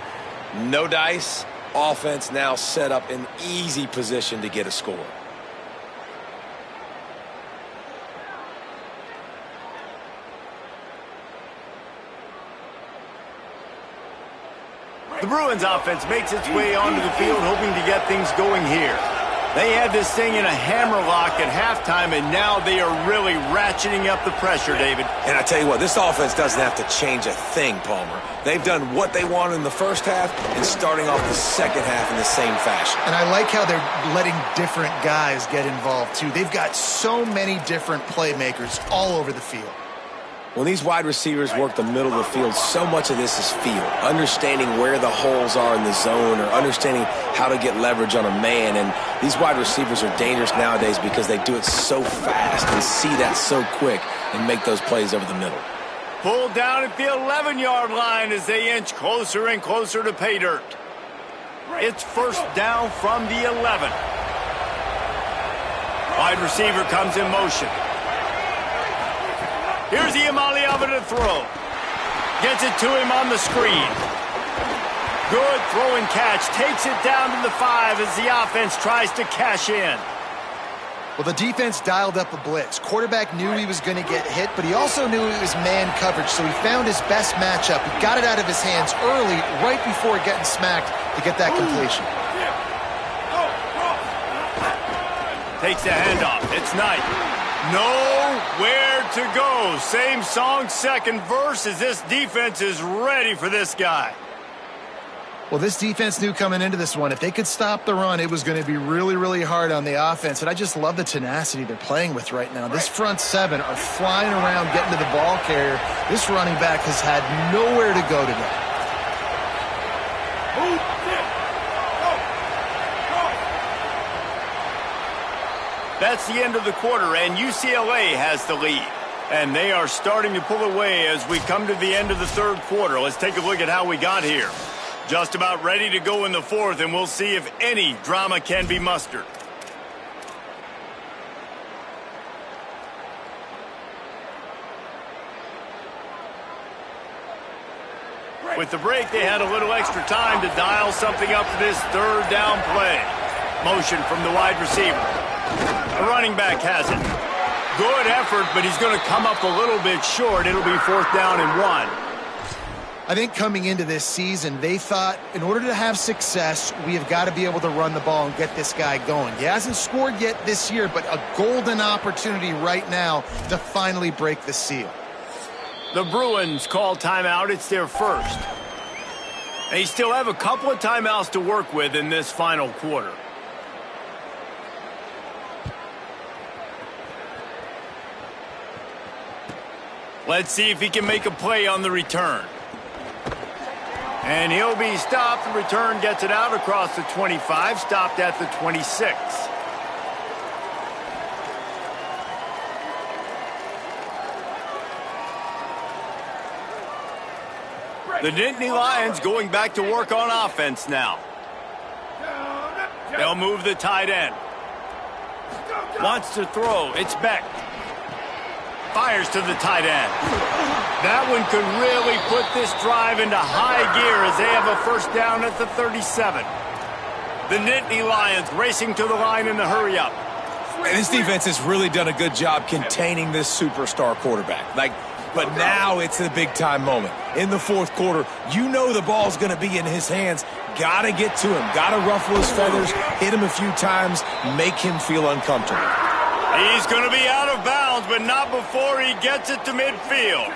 No dice. Offense now set up in easy position to get a score. The Bruins offense makes its way onto the field, hoping to get things going here. They had this thing in a hammerlock at halftime, and now they are really ratcheting up the pressure, David. And I tell you what, this offense doesn't have to change a thing, Palmer. They've done what they wanted in the first half and starting off the second half in the same fashion. And I like how they're letting different guys get involved, too. They've got so many different playmakers all over the field. When these wide receivers work the middle of the field, so much of this is feel. Understanding where the holes are in the zone or understanding how to get leverage on a man. And these wide receivers are dangerous nowadays because they do it so fast and see that so quick and make those plays over the middle. Pulled down at the 11-yard line as they inch closer and closer to pay dirt. It's first down from the 11. Wide receiver comes in motion. Here's Iamaleava to throw. Gets it to him on the screen. Good throw and catch. Takes it down to the 5 as the offense tries to cash in. Well, the defense dialed up a blitz. Quarterback knew he was going to get hit, but he also knew it was man coverage, so he found his best matchup. He got it out of his hands early, right before getting smacked to get that completion. Takes the handoff. It's Knight. Nowhere to go. Same song, second verse, as this defense is ready for this guy. Well, this defense knew coming into this one, if they could stop the run, it was going to be really, really hard on the offense. And I just love the tenacity they're playing with right now. This front 7 are flying around, getting to the ball carrier. This running back has had nowhere to go today. That's the end of the quarter, and UCLA has the lead. And they are starting to pull away as we come to the end of the third quarter. Let's take a look at how we got here. Just about ready to go in the fourth, and we'll see if any drama can be mustered. With the break, they had a little extra time to dial something up for this third down play. Motion from the wide receiver. The running back has it. Good effort, but he's going to come up a little bit short. It'll be 4th down and 1. I think coming into this season, they thought in order to have success, we have got to be able to run the ball and get this guy going. He hasn't scored yet this year, but a golden opportunity right now to finally break the seal. The Bruins call timeout. It's their first. They still have a couple of timeouts to work with in this final quarter. Let's see if he can make a play on the return. And he'll be stopped. The return gets it out across the 25, stopped at the 26. The Nittany Lions going back to work on offense now. They'll move the tight end. Wants to throw. It's Beck. Fires to the tight end. That one could really put this drive into high gear as they have a first down at the 37. The Nittany Lions racing to the line in the hurry-up. And this defense has really done a good job containing this superstar quarterback. But now it's a big-time moment. In the fourth quarter, you know the ball's going to be in his hands. Got to get to him. Got to ruffle his feathers, hit him a few times, make him feel uncomfortable. He's going to be out of bounds, but not before he gets it to midfield.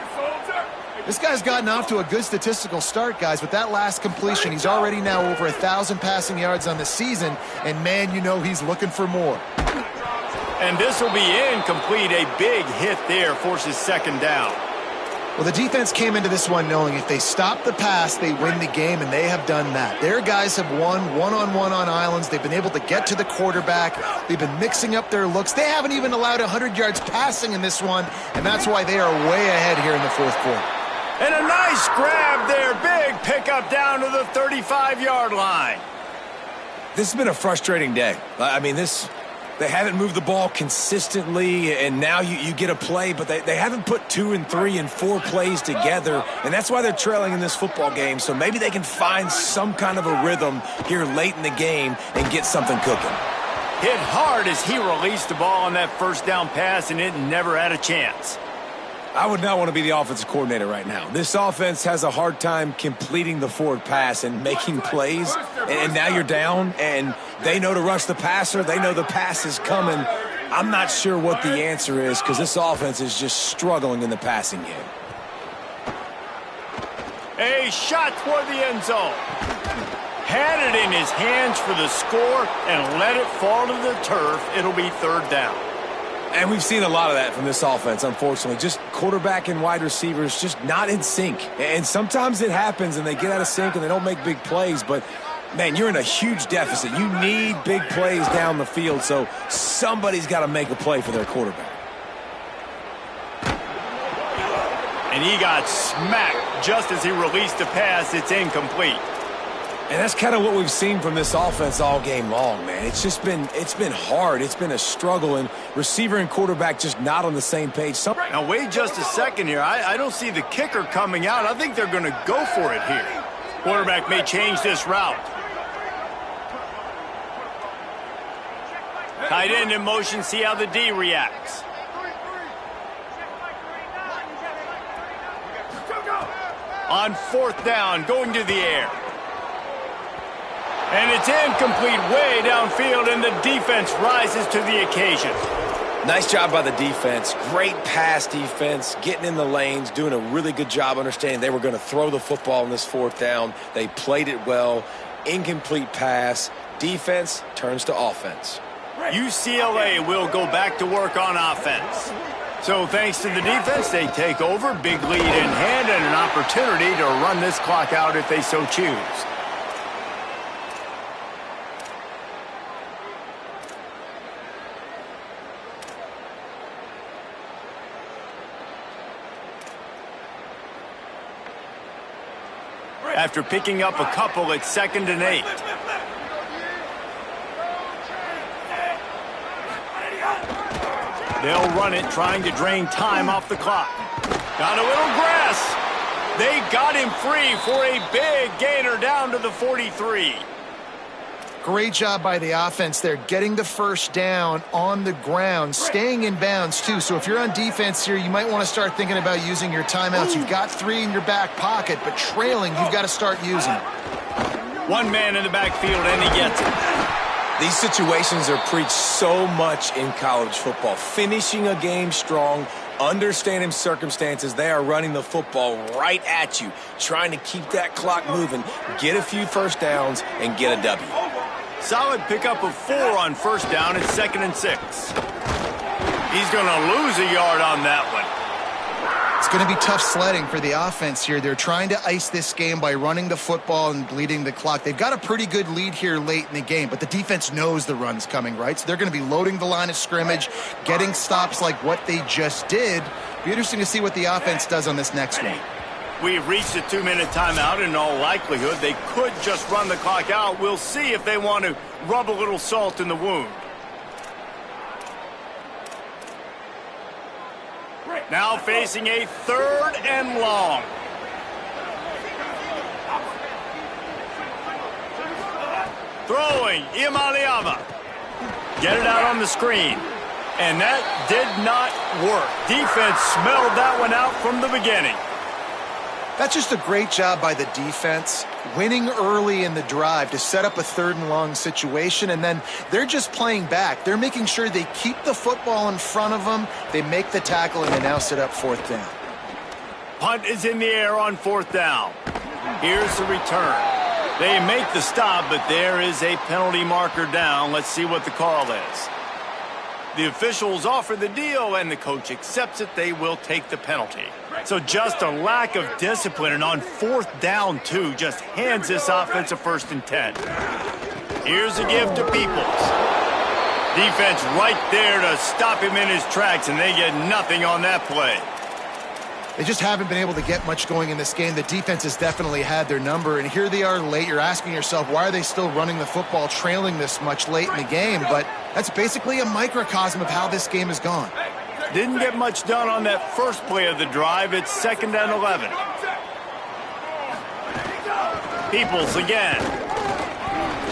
This guy's gotten off to a good statistical start, guys. With that last completion, he's already now over 1,000 passing yards on the season, and man, you know he's looking for more. And this will be incomplete. A big hit there forces second down. Well, the defense came into this one knowing if they stop the pass, they win the game, and they have done that. Their guys have won one-on-one on islands. They've been able to get to the quarterback. They've been mixing up their looks. They haven't even allowed 100 yards passing in this one, and that's why they are way ahead here in the fourth quarter. And a nice grab there. Big pickup down to the 35-yard line. This has been a frustrating day. I mean, they haven't moved the ball consistently, and now you get a play, but they haven't put 2 and 3 and 4 plays together, and that's why they're trailing in this football game. So maybe they can find some kind of a rhythm here late in the game and get something cooking. Hit hard as he released the ball on that first down pass, and it never had a chance. I would not want to be the offensive coordinator right now. This offense has a hard time completing the forward pass and making plays, and now you're down, and they know to rush the passer. They know the pass is coming. I'm not sure what the answer is because this offense is just struggling in the passing game. A shot toward the end zone. Had it in his hands for the score and let it fall to the turf. It'll be third down. And we've seen a lot of that from this offense, unfortunately. Just quarterback and wide receivers just not in sync. And sometimes it happens and they get out of sync and they don't make big plays. But, man, you're in a huge deficit. You need big plays down the field, so somebody's got to make a play for their quarterback. And he got smacked just as he released the pass. It's incomplete. And that's kind of what we've seen from this offense all game long, man. It's been hard. It's been a struggle, and receiver and quarterback just not on the same page. Now, wait just a second here. I don't see the kicker coming out. I think they're going to go for it here. Quarterback may change this route. Tight end in motion. See how the D reacts. On fourth down, going to the air. And it's incomplete way downfield, and the defense rises to the occasion. Nice job by the defense. Great pass defense, getting in the lanes, doing a really good job understanding they were going to throw the football in this fourth down. They played it well. Incomplete pass. Defense turns to offense. UCLA will go back to work on offense. So thanks to the defense, they take over. Big lead in hand and an opportunity to run this clock out if they so choose. after picking up a couple at 2nd and 8. They'll run it, trying to drain time off the clock. Got a little grass. They got him free for a big gainer down to the 43. Great job by the offense there, getting the first down on the ground, staying in bounds too. So if you're on defense here, you might want to start thinking about using your timeouts. You've got 3 in your back pocket, but trailing, you've got to start using it. One man in the backfield, and he gets it. These situations are preached so much in college football. Finishing a game strong, understanding circumstances. They are running the football right at you, trying to keep that clock moving, get a few first downs, and get a W. Solid pickup of 4 on first down at 2nd and 6. He's going to lose a yard on that one. It's going to be tough sledding for the offense here. They're trying to ice this game by running the football and bleeding the clock. They've got a pretty good lead here late in the game, but the defense knows the run's coming, right? So they're going to be loading the line of scrimmage, getting stops like what they just did. Be interesting to see what the offense does on this next one. We've reached a 2-minute timeout. In all likelihood, they could just run the clock out. We'll see if they want to rub a little salt in the wound. Now facing a 3rd and long. Throwing, Imaliava. Get it out on the screen. And that did not work. Defense smelled that one out from the beginning. That's just a great job by the defense, winning early in the drive to set up a 3rd and long situation, and then they're just playing back. They're making sure they keep the football in front of them, they make the tackle, and they now set up 4th down. Punt is in the air on 4th down. Here's the return. They make the stop, but there is a penalty marker down. Let's see what the call is. The officials offer the deal, and the coach accepts it. They will take the penalty. So just a lack of discipline, and on 4th down, too, just hands this offense a 1st and 10. Here's a give to Peoples. Defense right there to stop him in his tracks, and they get nothing on that play. They just haven't been able to get much going in this game. The defense has definitely had their number, and here they are late. You're asking yourself, why are they still running the football, trailing this much late in the game? But that's basically a microcosm of how this game has gone. Didn't get much done on that first play of the drive. It's 2nd and 11. Peoples again.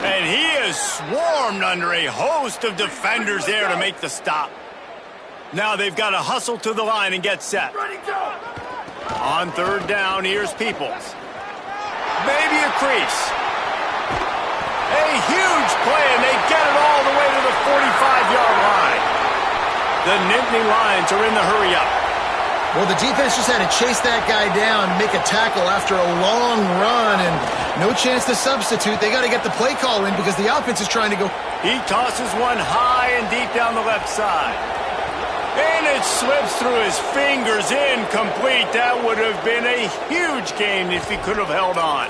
And he is swarmed under a host of defenders there to make the stop. Now they've got to hustle to the line and get set. On 3rd down, here's Peoples. Maybe a crease. A huge play, and they get it all the way to the 45-yard line. The Nittany Lions are in the hurry-up. Well, the defense just had to chase that guy down, make a tackle after a long run, and no chance to substitute. They got to get the play call in because the offense is trying to go. He tosses one high and deep down the left side. And it slips through his fingers, incomplete. That would have been a huge gain if he could have held on.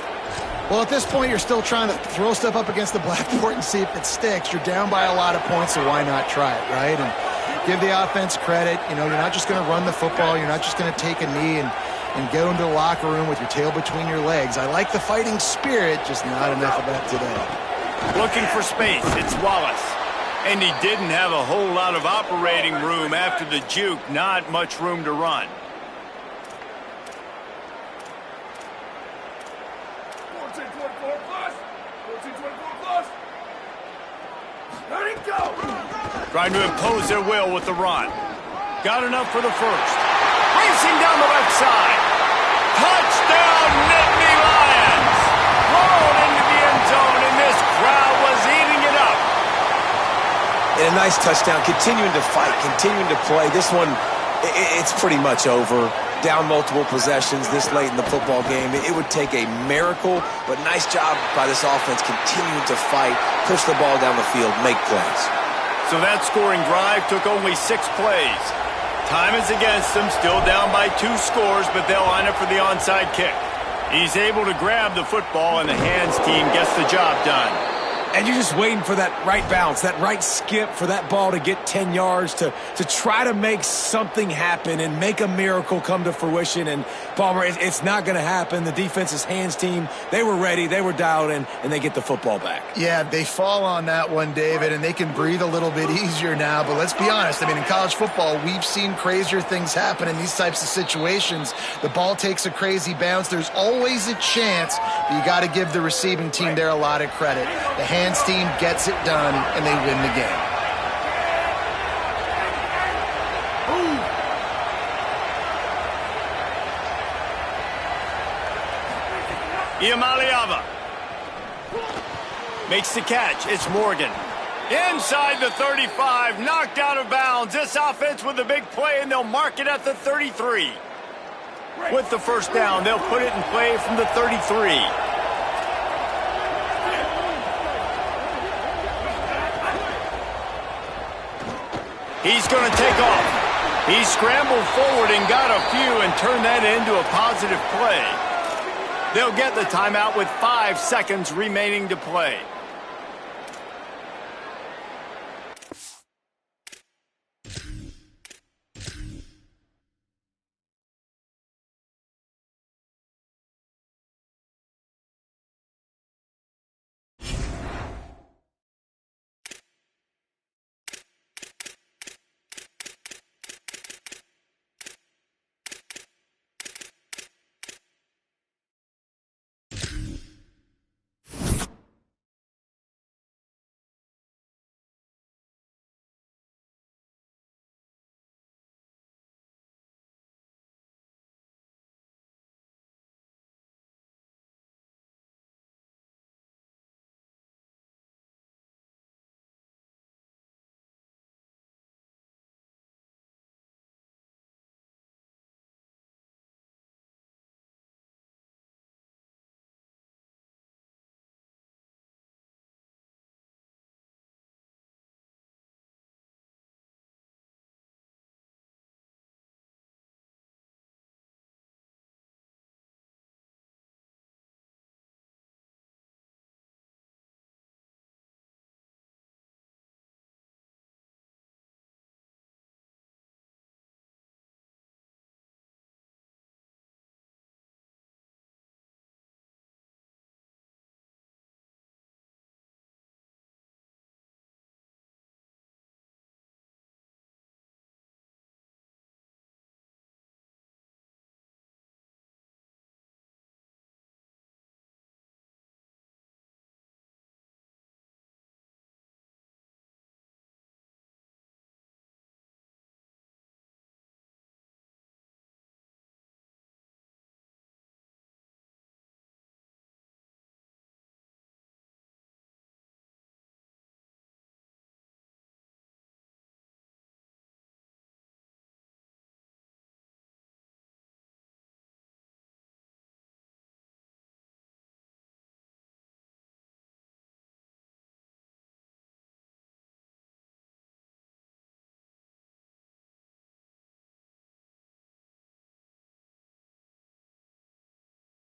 Well, at this point, you're still trying to throw stuff up against the blackboard and see if it sticks. You're down by a lot of points, so why not try it, right? And give the offense credit. You know, you're not just going to run the football. You're not just going to take a knee and go into the locker room with your tail between your legs. I like the fighting spirit, just not enough of that today. Looking for space. It's Wallace. And he didn't have a whole lot of operating room after the juke. Not much room to run. 14-24 plus. 14-24 plus. Let it go. Trying to impose their will with the run. Got enough for the first. Racing down the left side. Touchdown, Nittany Lions. Rolled into the end zone, and this crowd was eating it up. And a nice touchdown, continuing to fight, continuing to play. This one, it's pretty much over. Down multiple possessions this late in the football game. It would take a miracle, but nice job by this offense continuing to fight, push the ball down the field, make plays. So that scoring drive took only 6 plays. Time is against them, still down by 2 scores, but they'll line up for the onside kick. He's able to grab the football, and the hands team gets the job done. And you're just waiting for that right bounce, that right skip for that ball to get 10 yards to try to make something happen and make a miracle come to fruition. And, Palmer, it's not going to happen. The defense's hands team, they were ready, they were dialed in, and they get the football back. Yeah, they fall on that one, David, and they can breathe a little bit easier now. But let's be honest. I mean, in college football, we've seen crazier things happen in these types of situations. The ball takes a crazy bounce. There's always a chance, but you got to give the receiving team there a lot of credit. The hands team gets it done, and they win the game. Iamaliava makes the catch. It's Morgan. Inside the 35, knocked out of bounds. This offense with a big play, and they'll mark it at the 33. With the first down, they'll put it in play from the 33. He's going to take off. He scrambled forward and got a few and turned that into a positive play. They'll get the timeout with 5 seconds remaining to play.